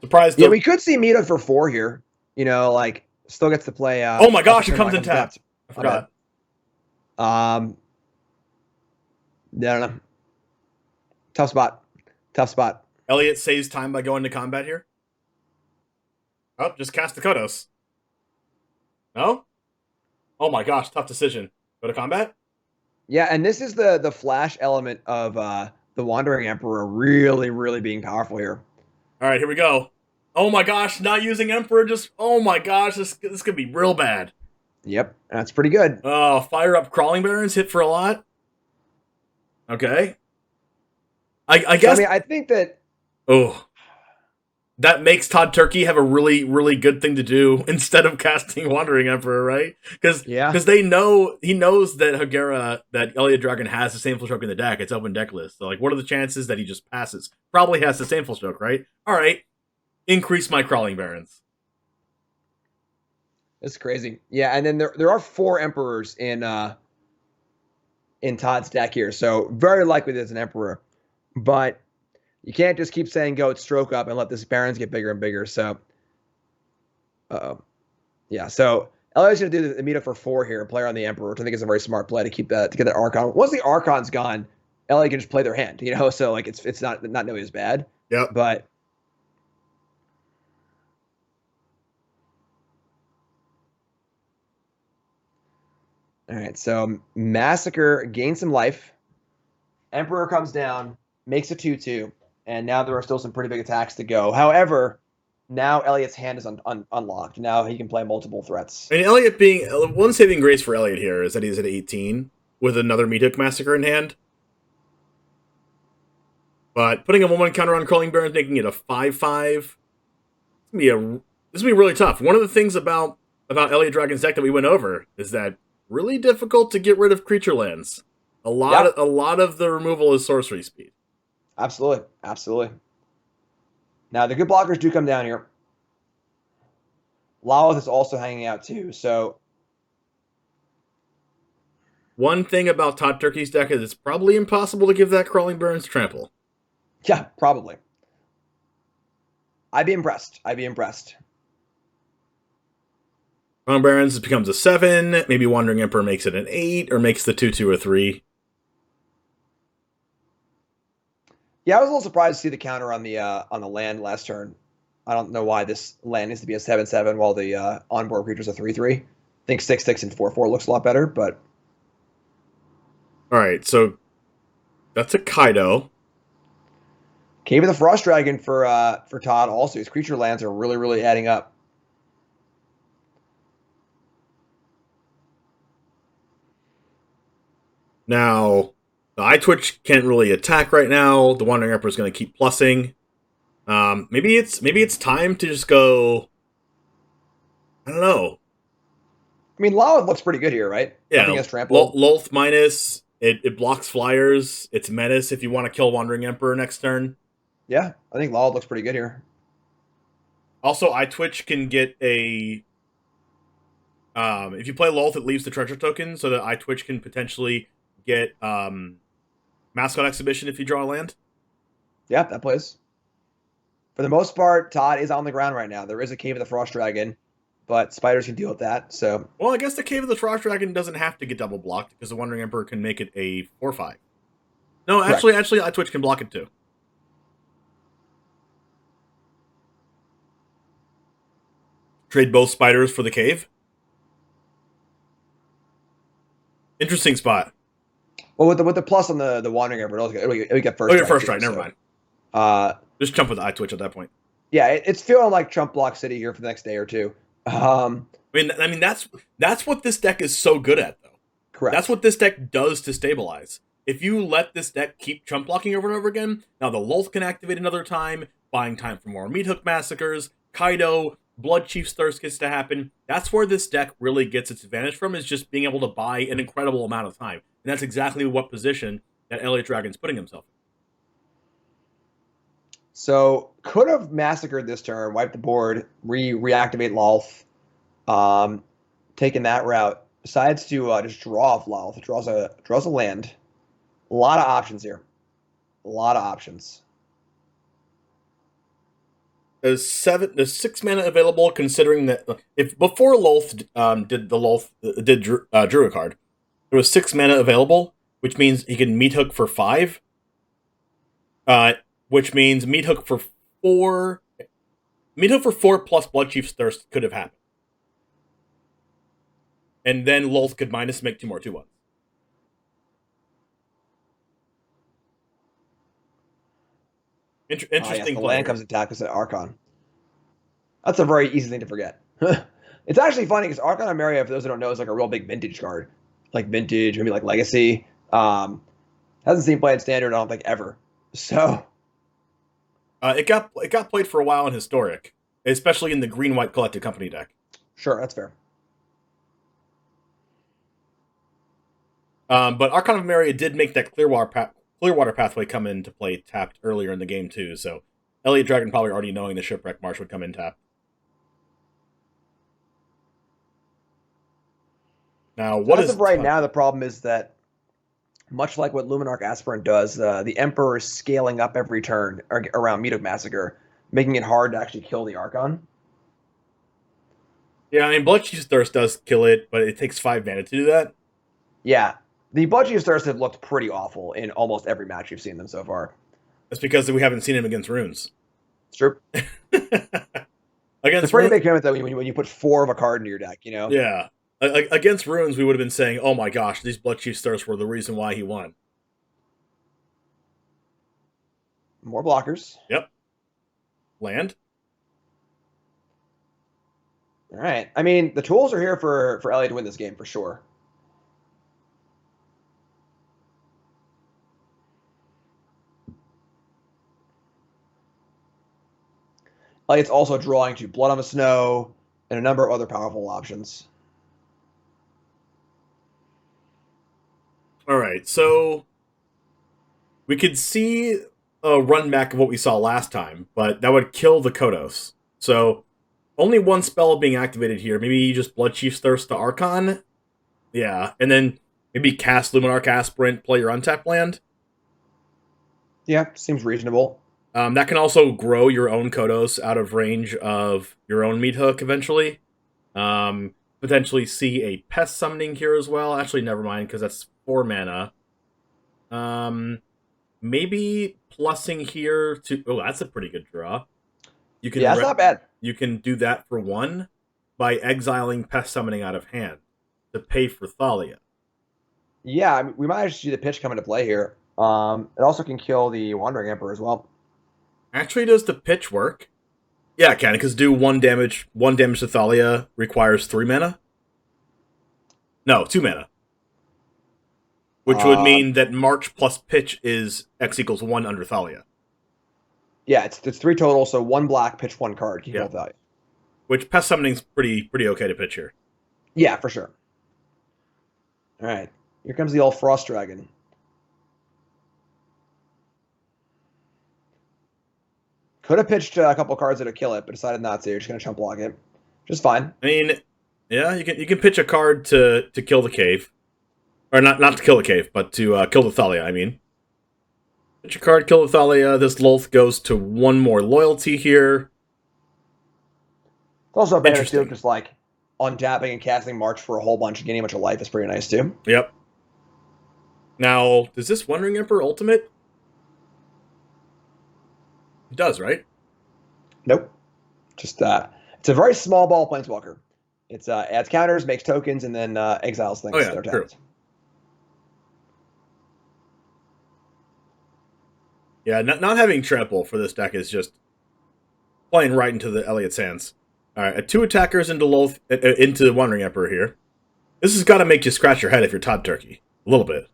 Surprised. Yeah, we could see Meathook for 4 here. Still gets to play. Oh my gosh, it comes in tapped. I forgot. I don't know. Tough spot. Elliot saves time by going to combat here. Oh, just cast the Kodos. No? Oh my gosh, tough decision. Go to combat? Yeah, and this is the flash element of the Wandering Emperor really, really being powerful here. All right, here we go. Oh my gosh, not using Emperor, oh my gosh, this could be real bad. Yep, that's pretty good. Oh, fire up Crawling Barons, hit for a lot. Okay. I guess... I think that... Oh. That makes Todd Turkey have a really, really good thing to do instead of casting Wandering Emperor, right? Because he knows that Elliot Dragon has the same full stroke in the deck. It's open deck list. So, what are the chances that he just passes? Probably has the same full stroke, right? All right. Increase my Crawling Barons. It's crazy. Yeah, and then there are 4 Emperors in Todd's deck here, so very likely there's an Emperor. But you can't just keep saying go stroke up and let this Barons get bigger and bigger. So, yeah. So Elliot's gonna do the Meathook for 4 here, player on the Emperor, which I think is a very smart play to get that Archon. Once the Archon's gone, Elliot can just play their hand, So it's not nearly as bad. Yeah. But all right, so Massacre gains some life. Emperor comes down, makes a 2/2, and now there are still some pretty big attacks to go. However, now Elliot's hand is unlocked. Now he can play multiple threats. And Elliot being... One saving grace for Elliot here is that he's at 18 with another Meathook Massacre in hand. But putting a 1/1 counter on Crawling Barons, making it a 5/5, this is going to be really tough. One of the things about Elliot Dragon's deck that we went over is that really difficult to get rid of creature lands. A lot of the removal is sorcery speed. Absolutely. Now the good blockers do come down here. Lolth is also hanging out too. So one thing about Todd Turkey's deck is it's probably impossible to give that Crawling Barons trample. Yeah, probably. I'd be impressed. Crawling Barons becomes a 7. Maybe Wandering Emperor makes it an 8, or makes the 2/2 a 3. Yeah, I was a little surprised to see the counter on the land last turn. I don't know why this land needs to be a 7/7 while the onboard creature's a 3/3. I think 6/6 and 4/4 looks a lot better, but All right, so that's a Kaido. Cave of the Frost Dragon for Todd also. His creature lands are really, really adding up. Now, the Eye Twitch can't really attack right now. The Wandering Emperor is going to keep plussing. Maybe it's time to just go. I don't know. I mean, Lolth looks pretty good here, right? Yeah, Nothing has trample. Lolth minus. It blocks flyers. It's menace if you want to kill Wandering Emperor next turn. Yeah, I think Lolth looks pretty good here. Also, Eye Twitch can get a. If you play Lolth, it leaves the treasure token, so that Eye Twitch can potentially get Mascot Exhibition if you draw a land. Yeah, that plays. For the most part, Todd is on the ground right now. There is a Cave of the Frost Dragon, but spiders can deal with that. So, well, I guess the Cave of the Frost Dragon doesn't have to get double blocked because the Wandering Emperor can make it a 4/5. No, actually, Eye Twitch can block it too. Trade both spiders for the cave. Interesting spot. well, with the plus on the Wandering Emperor, it'll get first. Oh, your first strike. Never mind. Just jump with Eye Twitch at that point. Yeah, it's feeling like Trump Block City here for the next day or two. I mean that's what this deck is so good at, though. Correct. That's what this deck does to stabilize. If you let this deck keep chump blocking over and over again, now the Lolth can activate another time, buying time for more Meathook Massacres, Kaido, Blood Chief's Thirst gets to happen. That's where this deck really gets its advantage from, is just being able to buy an incredible amount of time. And that's exactly what position that Elliot Dragon's putting himself in. So could have massacred this turn, wiped the board, reactivate Lolth, taken that route. Decides to just draw off Lolth. Draws a land. A lot of options here. A lot of options. There's 6 mana available, considering that if before Lolth did drew a card, there was 6 mana available, which means he can Meathook for 5. Which means Meathook for 4. Meathook for 4 plus Blood Chief's Thirst could have happened. And then Lolth could minus make 2 more 2/1s. Interesting. The land comes attack us at Archon. That's a very easy thing to forget. It's actually funny because Archon and Mire, for those who don't know, is like a real big vintage card. Like vintage, maybe like Legacy. Hasn't seen played standard, I don't think, ever. So it got played for a while in Historic, especially in the green-white Collected Company deck. Sure, that's fair. But Archon of Mire did make that Clearwater Pathway come into play tapped earlier in the game too, so Elliot Dragon probably already knowing the Shipwreck Marsh would come in tapped. Now, what is right now? The problem is that, much like what Luminarch Aspirant does, the Emperor is scaling up every turn around Meathook Massacre, making it hard to actually kill the Archon. Yeah, I mean, Blood Chief's Thirst does kill it, but it takes 5 mana to do that. Yeah, the Blood Chief's Thirst have looked pretty awful in almost every match you've seen them so far. That's because we haven't seen him against runes. It's true. Against it's a pretty big commitment, though, when you put 4 of a card into your deck, you know? Yeah. Against runes, we would have been saying, oh my gosh, these Blood Chief's Thirst were the reason why he won. More blockers. Yep. Land. All right. I mean, the tools are here for Elliot to win this game, for sure. Elliot's also drawing to Blood on the Snow and a number of other powerful options. All right, so we could see a run back of what we saw last time, but that would kill the Kodos. So only one spell being activated here. Maybe just Blood Chief's Thirst to Archon. Yeah, and then maybe cast Luminarch Aspirant, play your untapped land. Yeah, seems reasonable. That can also grow your own Kodos out of range of your own Meathook eventually. Potentially see a Pest Summoning here as well. Actually, never mind, because that's 4 mana. Maybe plussing here to... Oh, that's a pretty good draw. You can Yeah, that's not bad. You can do that for 1 by exiling Pest Summoning out of hand to pay for Thalia. Yeah, I mean, we might actually see the pitch come into play here. It also can kill the Wandering Emperor as well. Actually, does the pitch work? Yeah, it can, because do 1 damage. 1 damage to Thalia requires 3 mana? No, 2 mana. Which would mean that March plus pitch is X equals 1 under Thalia. Yeah, it's 3 total, so 1 black, pitch 1 card, keep both value. Which Pest Summoning's pretty okay to pitch here. Yeah, for sure. All right, here comes the old Frost Dragon. Could have pitched a couple cards that would kill it, but decided not to. You're just going to chump block it. Just fine. I mean, yeah, you can pitch a card to kill the cave. Or not to kill the cave, but to kill the Thalia, I mean. Pitch a card, kill the Thalia. This Lolth goes to 1 more loyalty here. It's also better too, just like untapping and casting March for a whole bunch and getting a bunch of life is pretty nice too. Yep. Now, does this Wandering Emperor ultimate? It does, right? Nope. Just it's a very small ball planeswalker. It's adds counters, makes tokens, and then exiles things. Oh yeah, true. Yeah, not having trample for this deck is just playing right into the Elliot's hands. All right, 2 attackers into Lolth, into the Wandering Emperor here. This has got to make you scratch your head if you're Todd Turkey. A little bit.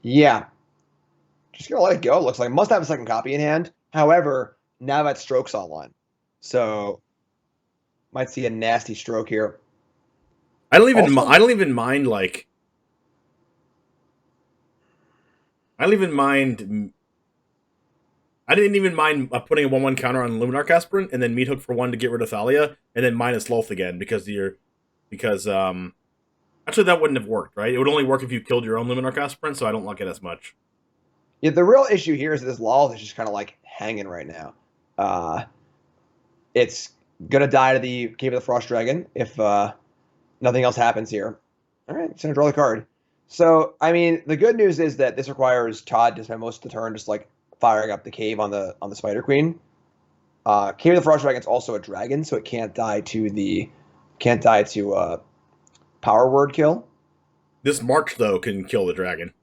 Yeah. Just going to let it go. It looks like must have a second copy in hand. However, now that Stroke's online. So, might see a nasty Stroke here. I don't even mind, like... I didn't even mind putting a 1/1 counter on Luminarch Aspirant and then Meathook for 1 to get rid of Thalia, and then minus Lolth again actually that wouldn't have worked, right? It would only work if you killed your own Luminarch Aspirant, so I don't like it as much. Yeah, the real issue here is that this Lolth is just kind of like hanging right now. It's gonna die to the Cave of the Frost Dragon if nothing else happens here. All right, it's gonna draw the card. So, I mean, the good news is that this requires Todd to spend most of the turn just like firing up the cave on the Spider Queen. Cave of the Frost Dragon's also a dragon, so it can't die to power word kill. This March though can kill the dragon.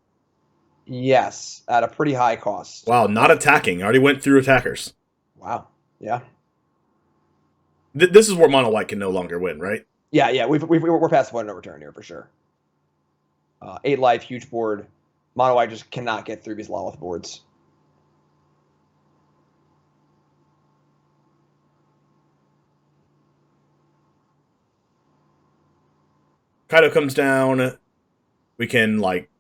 Yes, at a pretty high cost. Wow, not attacking. Already went through attackers. Wow. Yeah. This is where Mono White can no longer win, right? Yeah. We're past 1 overturn here for sure. 8 life, huge board. Mono White just cannot get through these Lolth boards. Kaido comes down. We can, like...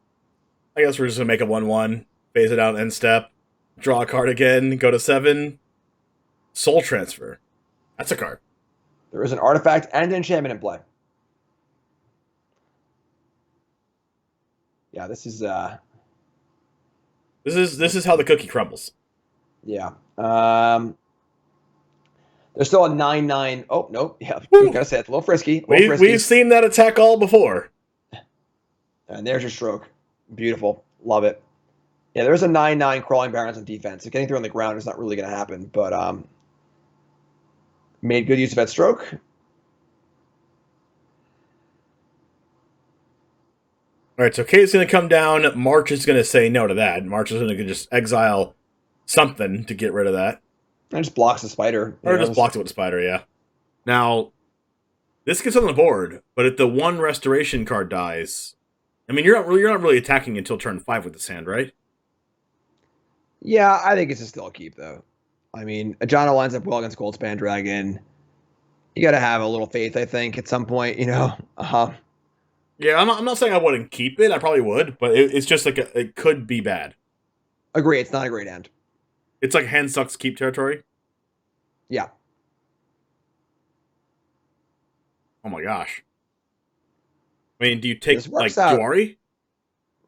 I guess we're just going to make a 1/1. Phase it out end step. Draw a card again. Go to 7. Soul Transfer. That's a card. There is an artifact and an enchantment in play. Yeah, this is how the cookie crumbles. Yeah. There's still a 9/9. Oh, nope. Yeah, gotta say it's a little frisky. We've seen that attack all before. And there's your Stroke. Beautiful. Love it. Yeah, there's a 9/9 Crawling Barrens on defense. So getting through on the ground is not really going to happen, but made good use of that Stroke. All right, so Kate's going to come down. March is going to say no to that. March is going to just exile something to get rid of that. And just blocks the Spider. Or just blocks it with the Spider, yeah. Now, this gets on the board, but if the 1 restoration card dies... I mean, you're not really attacking until turn 5 with this hand, right? Yeah, I think it's a still keep, though. I mean, Ajana lines up well against Goldspan Dragon. You got to have a little faith, I think, at some point, you know? Yeah, I'm not saying I wouldn't keep it. I probably would, but it's just like it could be bad. Agree, it's not a great hand. It's like hand sucks keep territory. Yeah. Oh my gosh. I mean, do you take like out Juari?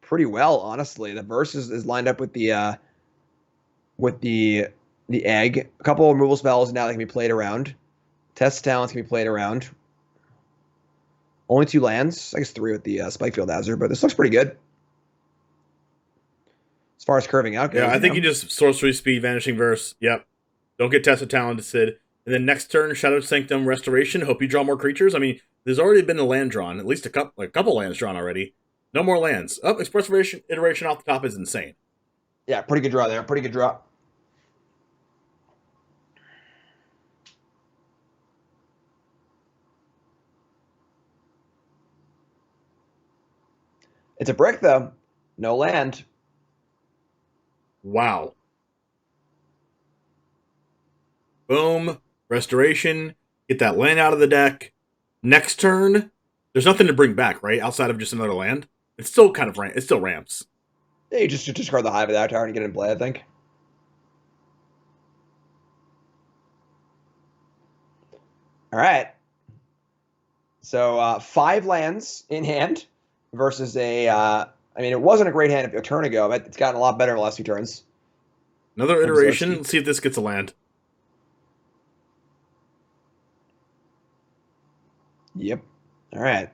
Pretty well, honestly. The verse is lined up with the egg. A couple of removal spells now that can be played around. Test talents can be played around. Only 2 lands. I guess 3 with the Spikefield Hazard, but this looks pretty good. As far as curving out goes. Yeah, I think you just sorcery speed, Vanishing Verse. Yep. Don't get tested talented. And then next turn, Shattered Sanctum, Restoration. Hope you draw more creatures. I mean, there's already been a land drawn, at least a couple lands drawn already. No more lands. Oh, Express iteration off the top is insane. Yeah, pretty good draw there. Pretty good draw. It's a brick, though. No land. Wow. Boom. Restoration. Get that land out of the deck. Next turn, there's nothing to bring back, right? Outside of just another land. It's still kind of it still ramps. Yeah, you just discard the Hive of the Eye Tyrant and get it in play, I think. All right. So 5 lands in hand versus a. I mean, it wasn't a great hand a turn ago, but it's gotten a lot better in the last few turns. Another iteration. Let's see if this gets a land. Yep. All right.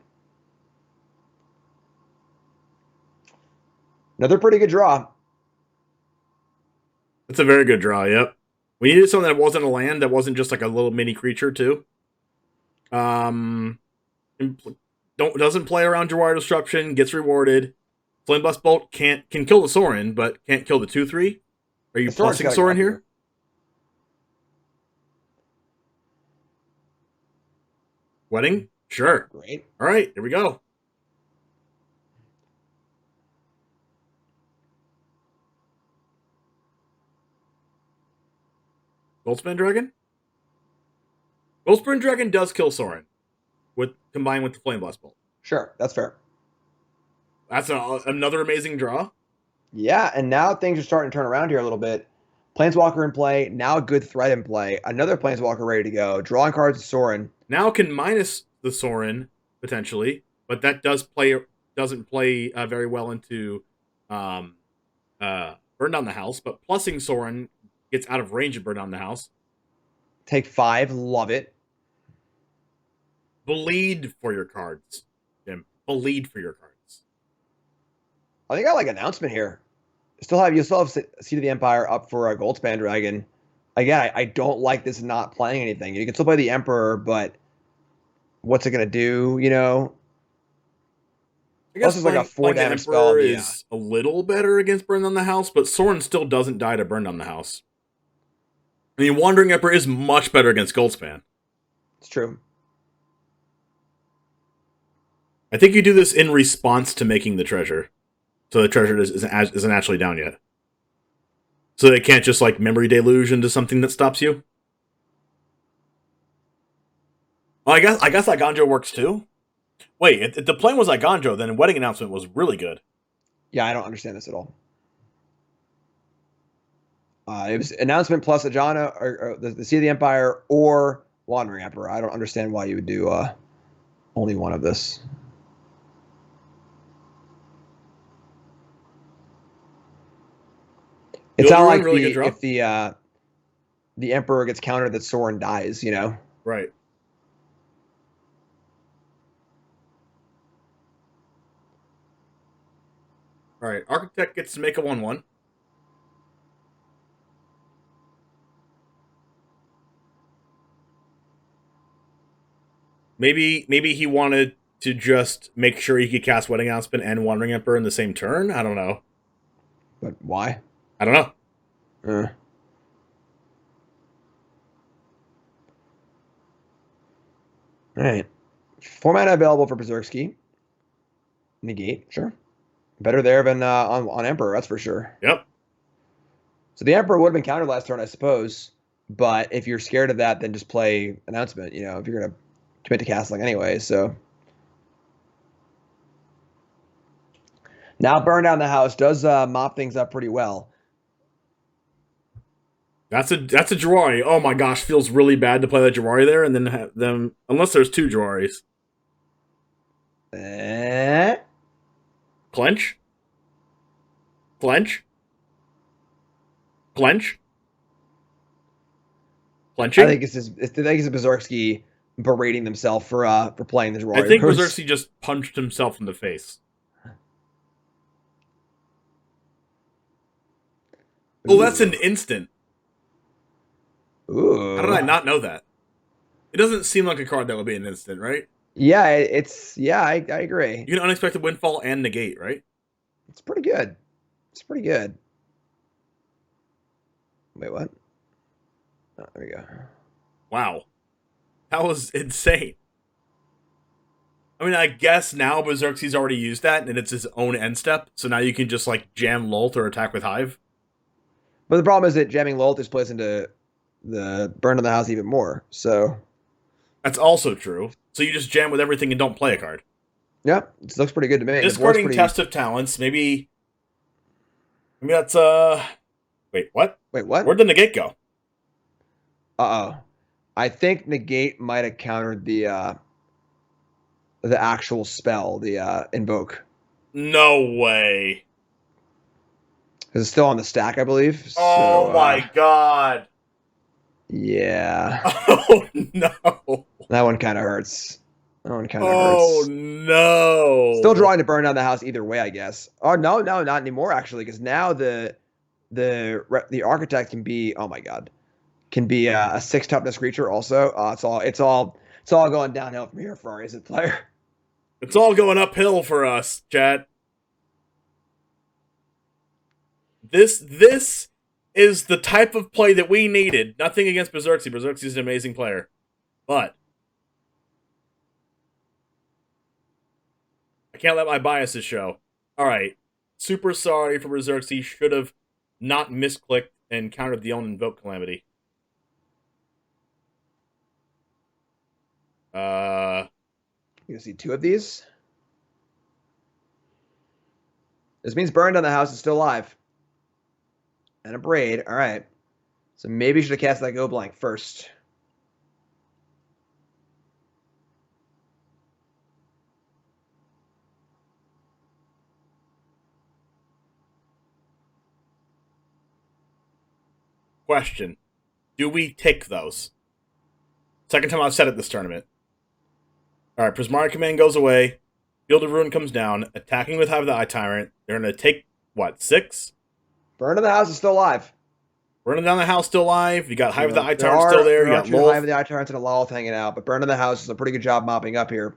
Another pretty good draw. It's a very good draw, yep. We needed something that wasn't a land, that wasn't just like a little mini creature, too. Doesn't play around Jawari Disruption, gets rewarded. Flameblast Bolt can kill the Sorin, but can't kill the 2/3. Are you plusing Sorin here? Wedding? Sure. Great. All right, here we go. Goldspan Dragon? Goldspan Dragon does kill Sorin, combined with the Flameblast Bolt. Sure, that's fair. That's another amazing draw. Yeah, and now things are starting to turn around here a little bit. Planeswalker in play, now a good threat in play. Another Planeswalker ready to go. Drawing cards with Sorin. Now can minus the Sorin, potentially, but that doesn't play very well into Burn Down the House, but plussing Sorin gets out of range of Burn Down the House. Take 5, love it. Bleed for your cards, Jim. Bleed for your cards. I think I like announcement here. You still have Seed of the Empire up for a Goldspan Dragon. Again, I don't like this not playing anything. You can still play the Emperor, but what's it gonna do? You know. I guess it's like a 4 damage spell. Is a little better against Burn Down the House, but Sorin still doesn't die to Burn Down the House. I mean, Wandering Emperor is much better against Goldspan. It's true. I think you do this in response to making the treasure. So the treasure isn't actually down yet. So they can't just like Memory Deluge into something that stops you? Well, I guess Eiganjo works too. Wait, if the plan was Eiganjo, then Wedding Announcement was really good. Yeah, I don't understand this at all. It was Announcement plus Ajana, or the Seed of the Empire, or Wandering Emperor. I don't understand why you would do only one of this. It's not like really if the Emperor gets countered that Sorin dies, you know? Right. All right, Architect gets to make a 1/1. Maybe he wanted to just make sure he could cast Wedding Announcement and Wandering Emperor in the same turn. I don't know. But why? I don't know. All right. 4 mana available for Berserksky. Negate, sure. Better there than on Emperor, that's for sure. Yep. So the Emperor would have been countered last turn, I suppose. But if you're scared of that, then just play Announcement, you know, if you're going to commit to castling anyway, so. Now Burn Down the House does mop things up pretty well. That's a Jawari. Oh my gosh, feels really bad to play that Jawari there and then have them, unless there's 2 Jawaris. Clench? Clench? Clench? Clenching? I think it's Berserksky berating themselves for playing the Jawari. I think Berserksky just punched himself in the face. Oh, that's an instant. Ooh. How did I not know that? It doesn't seem like a card that would be an instant, right? Yeah, I agree. You can Unexpected Windfall and negate, right? It's pretty good. It's pretty good. Wait, what? Oh, there we go. Wow. That was insane. I mean, I guess now Berserksy's already used that, and it's his own end step, so now you can just, like, jam Lolth or attack with Hive. But the problem is that jamming Lolth is plays into the burn on the house even more, so... That's also true. So you just jam with everything and don't play a card. Yeah, it looks pretty good to me. Discarding Test of Talents, maybe that's, Wait, what? Wait, what? Where'd the negate go? Uh-oh. I think negate might have countered the actual spell, the invoke. No way. Because it's still on the stack, I believe. Oh my god. Yeah. Oh no. That one kind of hurts. That one kind of Oh hurts. no. Still drawing to burn down the house either way, I guess. Oh no, not anymore actually, because now the architect can be, oh my god, can be a 6 toughness creature also. It's all going downhill from here for our Izzet player. It's all going uphill for us, chat. This is the type of play that we needed. Nothing against Berserksy. Berserksy's an amazing player. But I can't let my biases show. Alright. Super sorry for Berserksy. Should have not misclicked and countered the own Invoke Calamity. You see 2 of these. This means burned on the house is still alive. And a braid. All right. So maybe you should have cast that Go Blank first. Question. Do we take those? Second time I've said it this tournament. Alright, Prismatic Command goes away. Field of Ruin comes down. Attacking with Hive the Eye Tyrant. They're going to take, what, 6? Burn on the house is still alive. Burning down the house still alive. You got Hive of the Eye Tyrant still there. You got Lolth. Hive of the Eye Tyrant and a Lolth hanging out, but Burn on the house is a pretty good job mopping up here.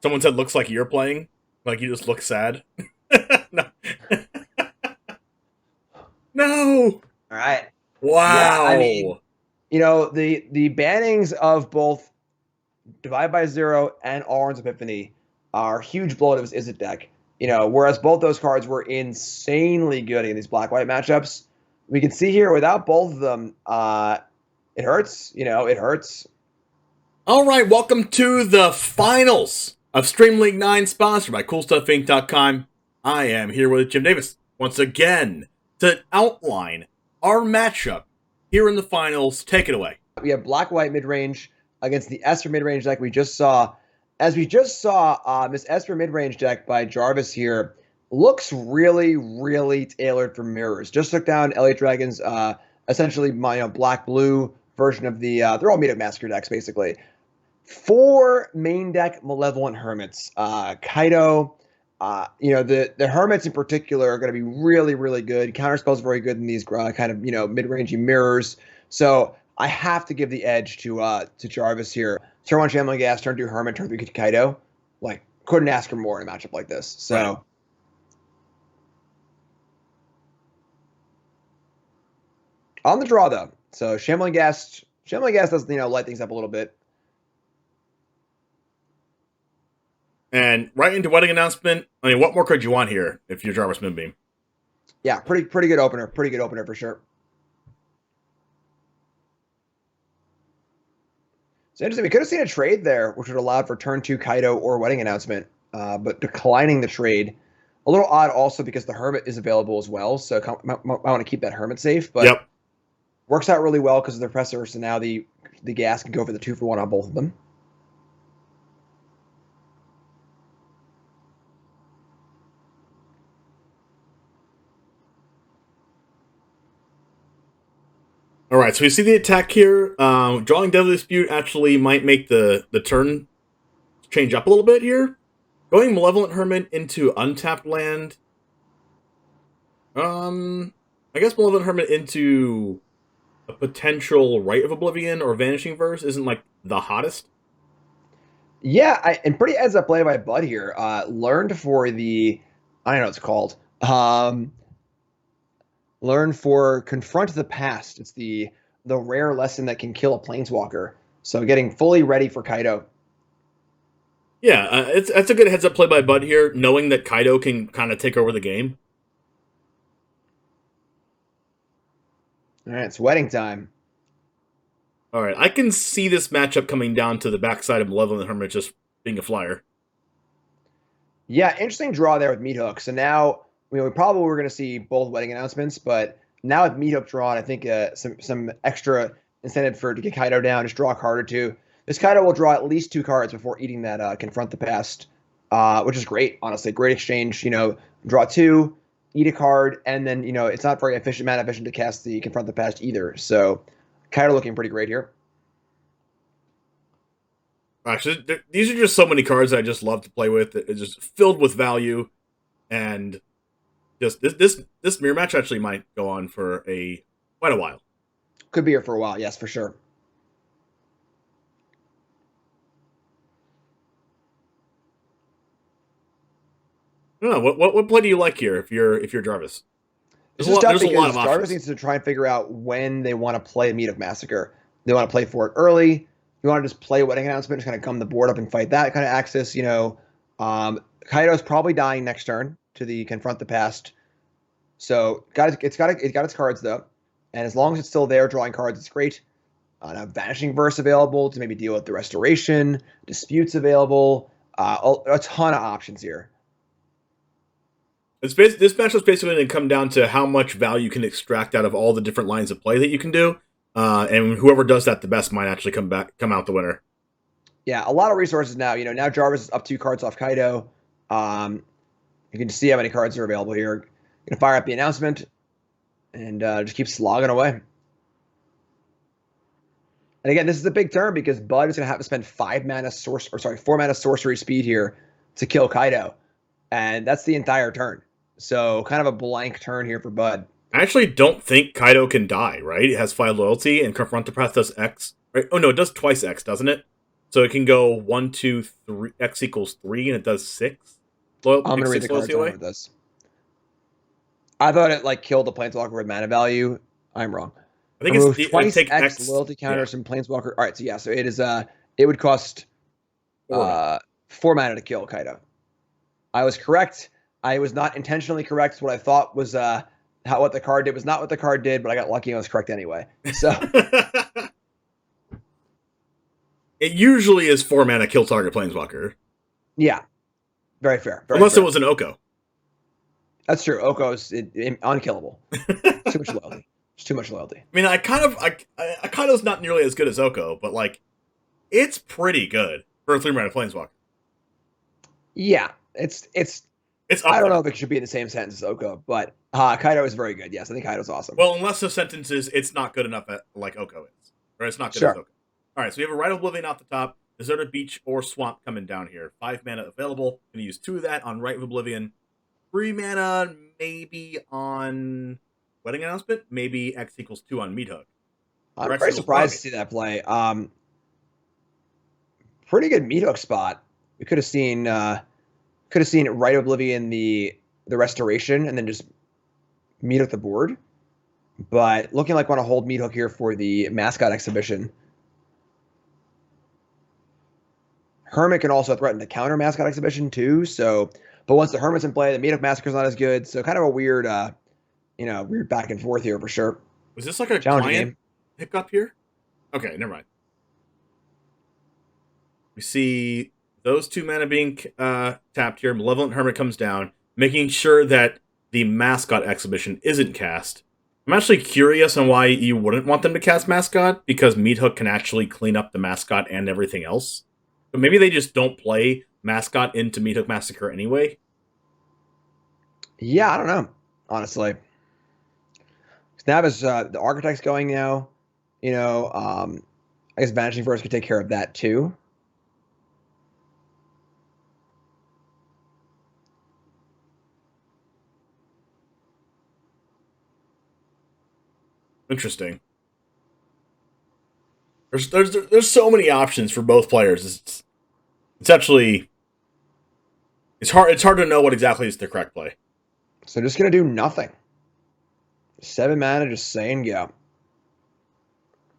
Someone said looks like you're playing. Like you just look sad. No. No. All right. Wow. Yeah, I mean, you know, the bannings of both Divide by Zero and Orange Epiphany are huge blow to his Izzet deck. You know, whereas both those cards were insanely good in these black-white matchups, we can see here without both of them, it hurts. You know, it hurts. All right, welcome to the finals of Stream League 9, sponsored by CoolStuffInc.com. I am here with Jim Davis once again to outline our matchup here in the finals. Take it away. We have black-white mid-range against the Esper mid-range deck we just saw. As we just saw, this Esper mid-range deck by Jarvis here looks really, really tailored for mirrors. Just took down Elliot Dragon's essentially my black-blue version of the they're all Meathook Massacre decks basically. 4 main deck Malevolent Hermits. Kaido, you know, the Hermits in particular are going to be really, really good. Counterspell's very good in these kind of, you know, mid-rangey mirrors. So I have to give the edge to Jarvis here. Turn 1 Shambling Ghast, turn 2 Hermit, turn 3 Kaido. Like, couldn't ask for more in a matchup like this. So, right. On the draw though. So Shambling Ghast does, you know, light things up a little bit. And right into wedding announcement. I mean, what more could you want here if you're Jarvis Moonbeam? Yeah, pretty good opener. Pretty good opener for sure. So interesting. We could have seen a trade there, which would have allowed for turn 2 Kaido or wedding announcement, but declining the trade. A little odd also because the Hermit is available as well, so I want to keep that Hermit safe, but yep. Works out really well because of the Professor, so now the gas can go for the 2-for-1 on both of them. All right, so we see the attack here. Drawing Deadly Dispute actually might make the turn change up a little bit here. Going Malevolent Hermit into untapped land. I guess Malevolent Hermit into a potential Rite of Oblivion or Vanishing Verse isn't like the hottest. Yeah, and pretty heads up play by Bud here. Learned for the, I don't know what it's called. Learn for Confront the Past. It's the rare lesson that can kill a planeswalker. So getting fully ready for Kaido. Yeah, that's a good heads up play by Bud here, knowing that Kaido can kind of take over the game. All right, it's wedding time. All right, I can see this matchup coming down to the backside of Malevolent Hermit just being a flyer. Yeah, interesting draw there with Meathook. So now, we probably were going to see both wedding announcements, but now with Meathook drawn, I think some extra incentive to get Kaido down, just draw a card or two. This Kaido will draw at least 2 cards before eating that Confront the Past, which is great, honestly. Great exchange. Draw 2, eat a card, and then, it's not very mana efficient to cast the Confront the Past either. So Kaido looking pretty great here. Actually, these are just so many cards that I just love to play with. It's just filled with value, and just this mirror match actually might go on for quite a while. Could be here for a while, yes, for sure. I don't know, what play do you like here if you're Jarvis? There's a lot of options. Jarvis needs to try and figure out when they want to play Meathook Massacre. They want to play for it early. You want to just play Wedding Announcement, just kind of come the board up and fight that kind of axis. Kaido's probably dying next turn to the Confront the Past. So it's got its cards though, and as long as it's still there drawing cards, it's great. Now Vanishing Verse available to maybe deal with the Restoration, Disputes available, a ton of options here. This match is basically going to come down to how much value you can extract out of all the different lines of play that you can do, and whoever does that the best might actually come out the winner. Yeah, a lot of resources now. Now Jarvis is up 2 cards off Kaido. You can see how many cards are available here. Gonna fire up the announcement and just keep slogging away. And again, this is a big turn because Bud is gonna have to spend 4 mana sorcery speed here to kill Kaido, and that's the entire turn. So kind of a blank turn here for Bud. I actually don't think Kaido can die, right? It has 5 loyalty, and Confront the Past does X. Right? Oh no, it does twice X, doesn't it? So it can go 1, 2, 3, X equals 3, and it does 6. I'm going to read the cards over this. I thought it killed the Planeswalker with mana value. I'm wrong. I think it's twice X loyalty counters from Planeswalker. All right, so it is. It would cost 4 mana to kill Kaido. I was correct. I was not intentionally correct. What I thought was what the card did was not what the card did, but I got lucky and I was correct anyway. So it usually is 4 mana kill target Planeswalker. Yeah, very fair. Unless it was an Oko. That's true. Oko's unkillable. Too much loyalty. It's too much loyalty. I mean, Kaido's not nearly as good as Oko, but it's pretty good for a 3 mana Planeswalker. Yeah, it's. I don't know if it should be in the same sentence as Oko, but Kaido is very good. Yes, I think Kaido's awesome. Well, unless the sentence is it's not good enough like Oko is, or it's not good as Oko. All right, so we have a Rite of Oblivion off the top, Deserted Beach or Swamp coming down here. 5 mana available. Going to use 2 of that on Rite of Oblivion. 3 mana maybe on Wedding Announcement. Maybe X equals 2 on Meathook. I'm very surprised to see that play. Pretty good Meathook spot. We could have seen Rite of Oblivion the Restoration and then just Meathook the board. But looking like want to hold Meathook here for the Mascot Exhibition. Hermit can also threaten to counter Mascot Exhibition too. But once the Hermit's in play, the Meathook Massacre's not as good. So kind of a weird, weird back and forth here for sure. Was this like a client hiccup here? Okay, never mind. We see those 2 mana being tapped here. Malevolent Hermit comes down, making sure that the Mascot Exhibition isn't cast. I'm actually curious on why you wouldn't want them to cast Mascot, because Meathook can actually clean up the Mascot and everything else. But maybe they just don't play Mascot into Meathook Massacre anyway. Yeah, I don't know, honestly. Now there's the Architect's going now. I guess Vanishing Verse could take care of that too. Interesting. There's so many options for both players. It's actually it's hard to know what exactly is the correct play. So just gonna do nothing. 7 mana, just saying go.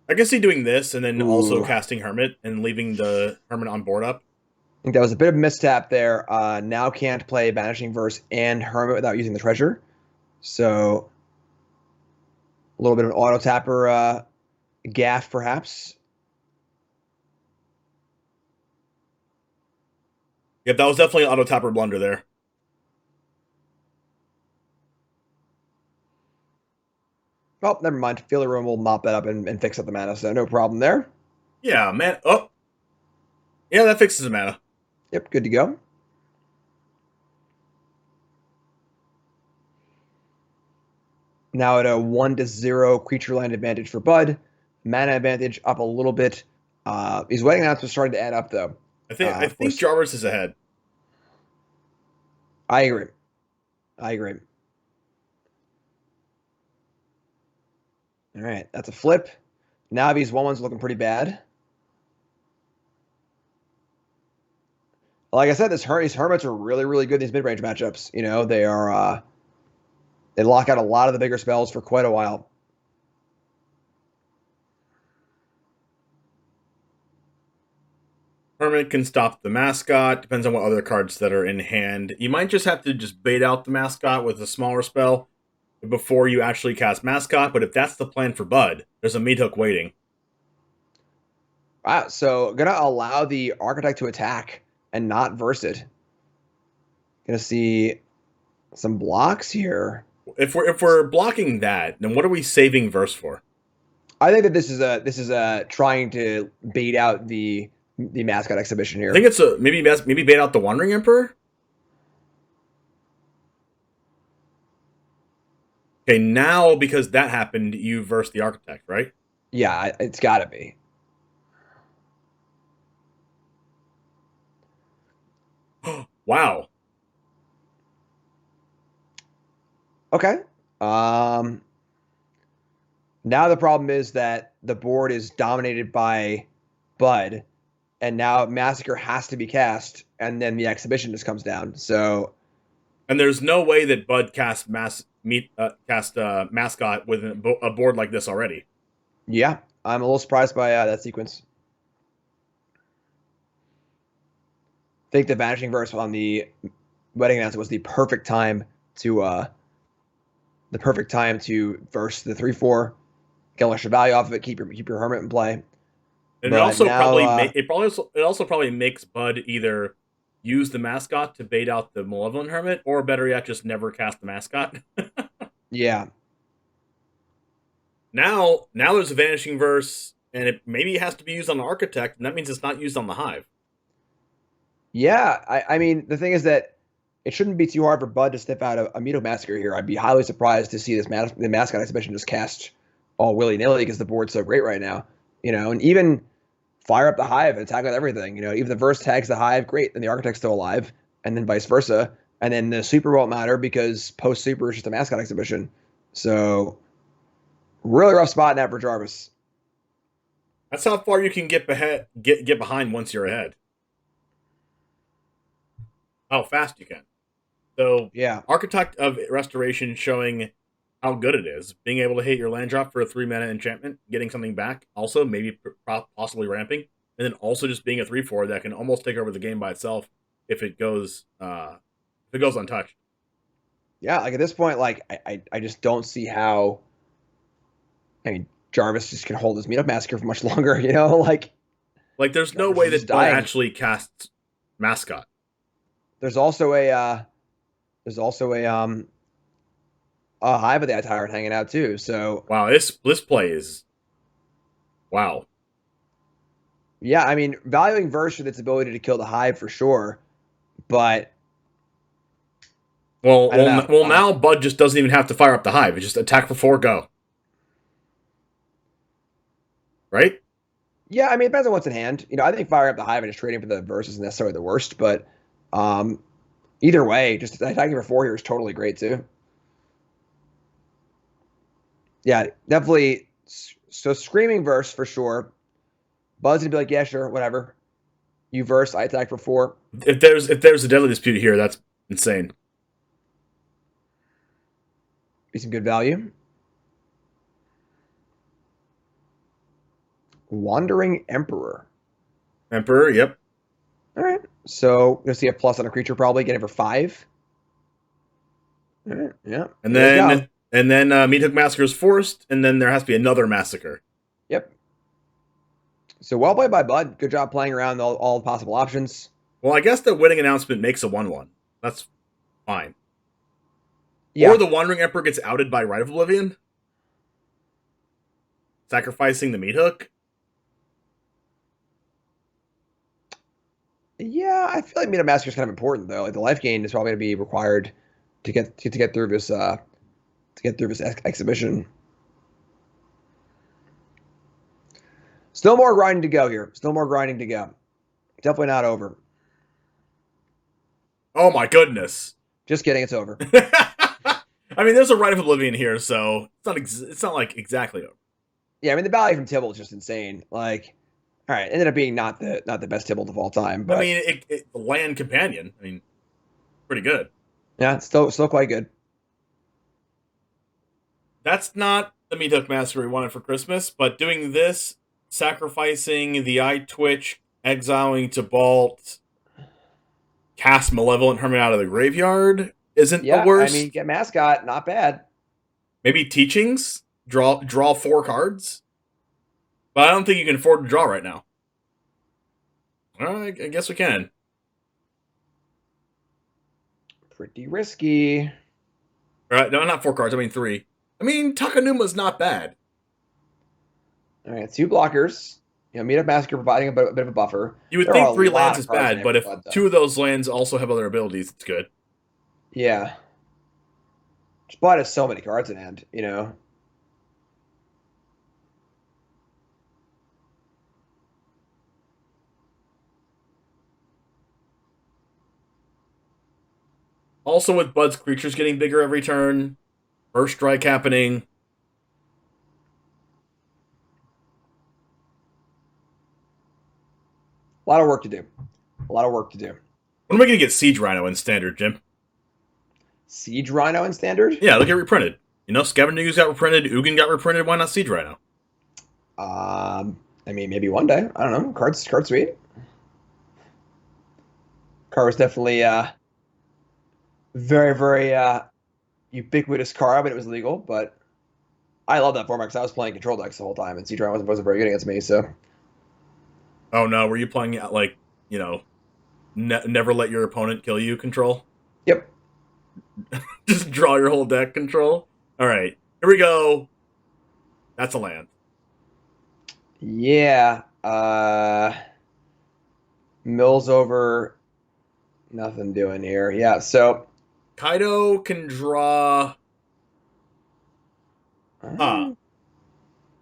I can see doing this and then also Ooh. casting Hermit and leaving the Hermit on board up. I think that was a bit of a mistap there. Now can't play Vanishing Verse and Hermit without using the treasure. So a little bit of an auto tapper gaff, perhaps. Yep, that was definitely an auto tapper blunder there. Oh, never mind. Feeler Room will mop that up and fix up the mana, so no problem there. Yeah, man. Oh. Yeah, that fixes the mana. Yep, good to go. Now at a 1-0 creature land advantage for Bud. Mana advantage up a little bit. His wedding announcement starting to add up, though. I think Jarvis is ahead. I agree. All right, that's a flip. Navi's 1/1's looking pretty bad. Like I said, these Hermits are really, really good in these mid-range matchups. You know, they are they lock out a lot of the bigger spells for quite a while. Hermit can stop the Mascot. Depends on what other cards that are in hand. You might just have to just bait out the Mascot with a smaller spell before you actually cast Mascot. But if that's the plan for Bud, there's a Meathook waiting. Wow, so gonna allow the Architect to attack and not verse it. Gonna see some blocks here. If we're blocking that, then what are we saving verse for? I think that this is a trying to bait out the Mascot Exhibition here. I think it's maybe bait out the Wandering Emperor. Okay, now because that happened, you verse the Architect, right? Yeah, it's got to be. Wow. Okay. Now the problem is that the board is dominated by Bud, and now Massacre has to be cast, and then the Exhibition just comes down. So, and there's no way that Bud casts Mascot with a board like this already. Yeah, I'm a little surprised by that sequence. I think the Vanishing Verse on the wedding announcement was the perfect time to verse the 3/4, get a extra value off of it, keep your Hermit in play. And it also probably makes Bud either use the Mascot to bait out the Malevolent Hermit, or better yet, just never cast the Mascot. Yeah. Now there's a Vanishing Verse, and it maybe has to be used on the Architect, and that means it's not used on the Hive. Yeah, I mean, the thing is that it shouldn't be too hard for Bud to step out a Meathook Massacre here. I'd be highly surprised to see the Mascot Exhibition just cast all willy-nilly because the board's so great right now. You know, and even fire up the Hive and attack with everything. You know, even the verse tags the Hive, great, then the Architect's still alive, and then vice versa. And then the Super won't matter because post-Super is just a Mascot Exhibition. So, really rough spot now for Jarvis. That's how far you can get behind once you're ahead. How fast you can. So, yeah, Architect of Restoration showing how good it is. Being able to hit your land drop for a 3-mana enchantment, getting something back, also maybe possibly ramping, and then also just being a 3/4 that can almost take over the game by itself if it goes untouched. Yeah, like at this point, like I just don't see how. I mean, Jarvis just can hold his Meathook Massacre for much longer, you know, like there's no way that Bud actually casts Mascot. There's also a Hive of the Eye Tyrant hanging out too. So wow, this play is wow. Yeah, I mean, valuing Verse with its ability to kill the Hive for sure, but now Bud just doesn't even have to fire up the Hive; it just attack for 4, go. Right? Yeah, I mean, it depends on what's in hand. You know, I think firing up the Hive and just trading for the Verse isn't necessarily the worst, but either way, just attacking for 4 here is totally great too. Yeah, definitely. So Screaming Verse for sure. Bud's gonna be like, yeah, sure, whatever. You verse, I attack for 4. If there's a deadly dispute here, that's insane. Be some good value. Wandering Emperor. Emperor, yep. All right. So you'll see a plus on a creature probably, get it for 5. All right, yeah. And then Meathook Massacre is forced, and then there has to be another Massacre. Yep. So well played by Bud. Good job playing around all possible options. Well, I guess the winning announcement makes a 1/1. That's fine. Yeah. Or the Wandering Emperor gets outed by Rite of Oblivion, sacrificing the Meathook. Yeah, I feel like Meathook Massacre is kind of important though. Like the life gain is probably going to be required to get through this exhibition. Still more grinding to go here. Still more grinding to go. Definitely not over. Oh my goodness! Just kidding, it's over. I mean, there's a Rite of Oblivion here, so it's not like exactly over. Yeah, I mean the value from Tibble is just insane. Like, all right, ended up being not the best Tibble of all time. But I mean, the land companion. I mean, pretty good. Yeah, it's still quite good. That's not the Meathook Massacre we wanted for Christmas, but doing this, sacrificing the Eye Twitch, exiling to Bolt, cast Malevolent Hermit out of the graveyard isn't the worst. I mean, get Mascot, not bad. Maybe Teachings, draw 4 cards, but I don't think you can afford to draw right now. I guess we can. Pretty risky. Right? No, not 4 cards. I mean 3. I mean, Takenuma's not bad. All right, 2 blockers. You know, Meathook Massacre providing a bit of a buffer. You would think 3 lands is bad, but if 2 of those lands also have other abilities, it's good. Yeah. Spot has so many cards in hand, you know. Also, with Bud's creatures getting bigger every turn, first strike happening. A lot of work to do. When are we going to get Siege Rhino in Standard, Jim? Siege Rhino in Standard? Yeah, look at reprinted. You know, Scavenging Ooze got reprinted, Ugin got reprinted, why not Siege Rhino? I mean, maybe one day. I don't know. Card sweet. Card was definitely very, very ubiquitous card when it was legal, but I love that format because I was playing control decks the whole time, and Siege Rhino wasn't very good against me, so. Oh no, were you playing like, you know, never let your opponent kill you control? Yep. Just draw your whole deck control? Alright, here we go. That's a land. Yeah. Mills over. Nothing doing here. Yeah, so. Kaido can draw. I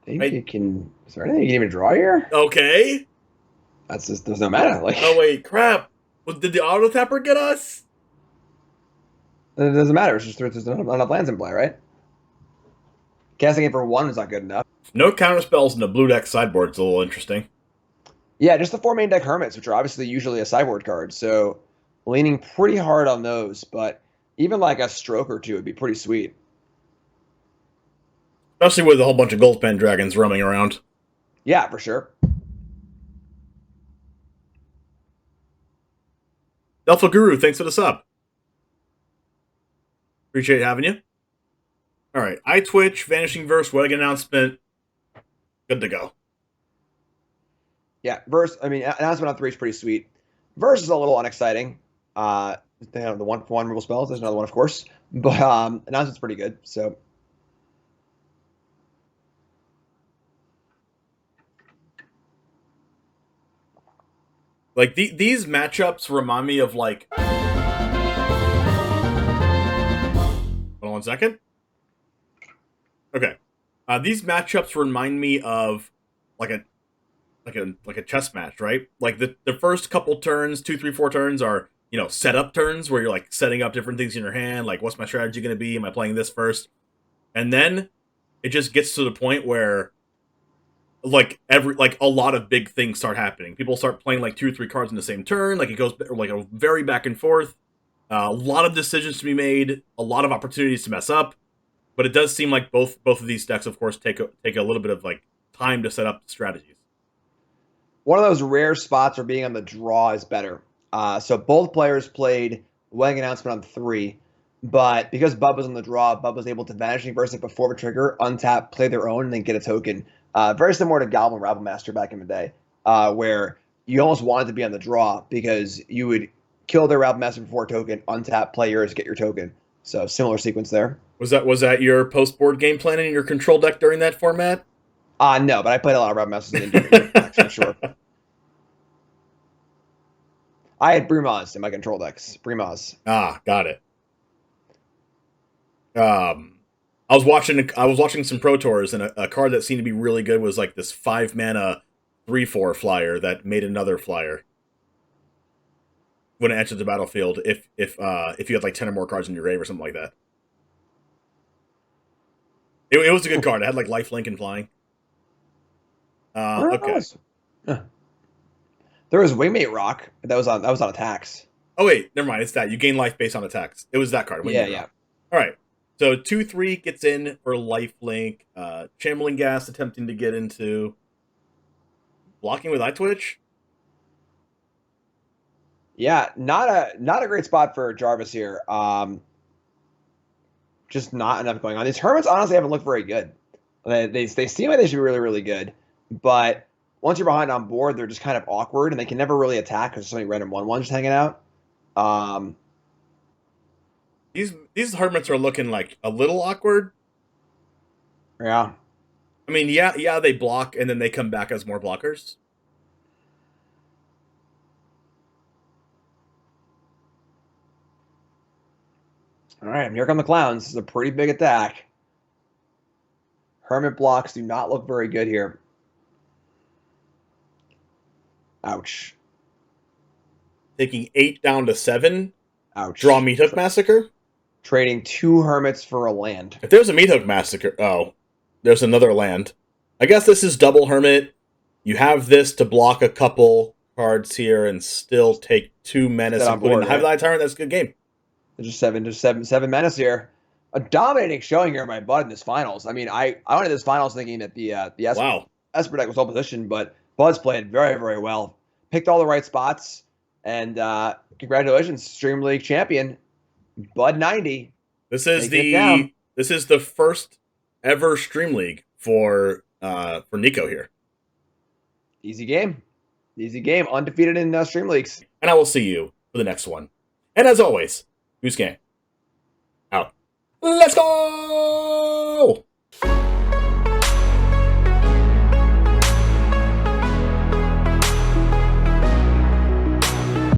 think you can. Is there anything you can even draw here? Okay. That's just, there's no mana. Like, oh wait, crap. Did the auto tapper get us? It doesn't matter. It's just there's not enough lands in play, right? Casting it for 1 is not good enough. No counter spells in the blue deck sideboard is a little interesting. Yeah, just the 4 main deck Hermits, which are obviously usually a sideboard card. So leaning pretty hard on those, but even like a stroke or 2 would be pretty sweet. Especially with a whole bunch of Goldpen Dragons roaming around. Yeah, for sure. Delpha Guru, thanks for the sub. Appreciate having you. Alright, Eye Twitch, Vanishing Verse, wedding announcement. Good to go. Yeah, Verse, I mean, announcement on 3 is pretty sweet. Verse is a little unexciting. They have the one removal spells. There's another one, of course. But announcement's pretty good, so. Like, these matchups remind me of, like... Hold on 1 second. Okay. These matchups remind me of, like a chess match, right? Like, the first couple turns, 2, 3, 4 turns are, you know, setup turns, where you're, like, setting up different things in your hand. Like, what's my strategy going to be? Am I playing this first? And then it just gets to the point where like a lot of big things start happening. People start playing like 2 or 3 cards in the same turn. Like it goes like a very back and forth. A lot of decisions to be made. A lot of opportunities to mess up. But it does seem like both of these decks, of course, take a little bit of like time to set up strategies. One of those rare spots where being on the draw is better. So both players played Wedding Announcement on 3, but because Bub was on the draw, Bub was able to Vanishing Verse it before the trigger, untap, play their own, and then get a token. Very similar to Goblin Rabblemaster back in the day, where you almost wanted to be on the draw because you would kill their Rabblemaster before a token, untap, play yours, get your token. So similar sequence there. Was that your post-board game planning in your control deck during that format? No, but I played a lot of Rabblemaster in decks for sure. I had Brimaz in my control decks. Brimaz. Got it. I was watching some Pro Tours, and a card that seemed to be really good was like this 5 mana 3/4 flyer that made another flyer when it enters the battlefield. If you had like 10 or more cards in your grave or something like that. It was a good card. It had like lifelink and flying. Okay. Yeah. There was Wingmate Rock that was on attacks. Oh wait, never mind. It's that you gain life based on attacks. It was that card. Yeah. All right. So 2/3 gets in for lifelink. Shambling Ghast attempting to get into blocking with Eye Twitch. Yeah, not a great spot for Jarvis here. Just not enough going on. These Hermits honestly haven't looked very good. They seem like they should be really, really good, but once you're behind on board, they're just kind of awkward, and they can never really attack because there's so many random 1/1s just hanging out. These Hermits are looking like a little awkward. Yeah. I mean, yeah, they block, and then they come back as more blockers. All right, here come the clowns. This is a pretty big attack. Hermit blocks do not look very good here. Ouch. Taking 8 down to 7. Ouch. Draw Meathook Massacre. Trading 2 Hermits for a land. If there's a Meathook Massacre, there's another land. I guess this is double Hermit. You have this to block a couple cards here and still take 2 menace, including the Hive, Eye Tyrant. That's a good game. Just seven menace here. A dominating showing here by Bud in this finals. I mean, I went into this finals thinking that the Esper deck was well positioned, but Bud's played very, very well. Picked all the right spots, and congratulations, Stream League champion, Bud 90. This is the first ever Stream League for Nico here. Easy game, undefeated in Stream Leagues. And I will see you for the next one. And as always, Goose Game out. Let's go!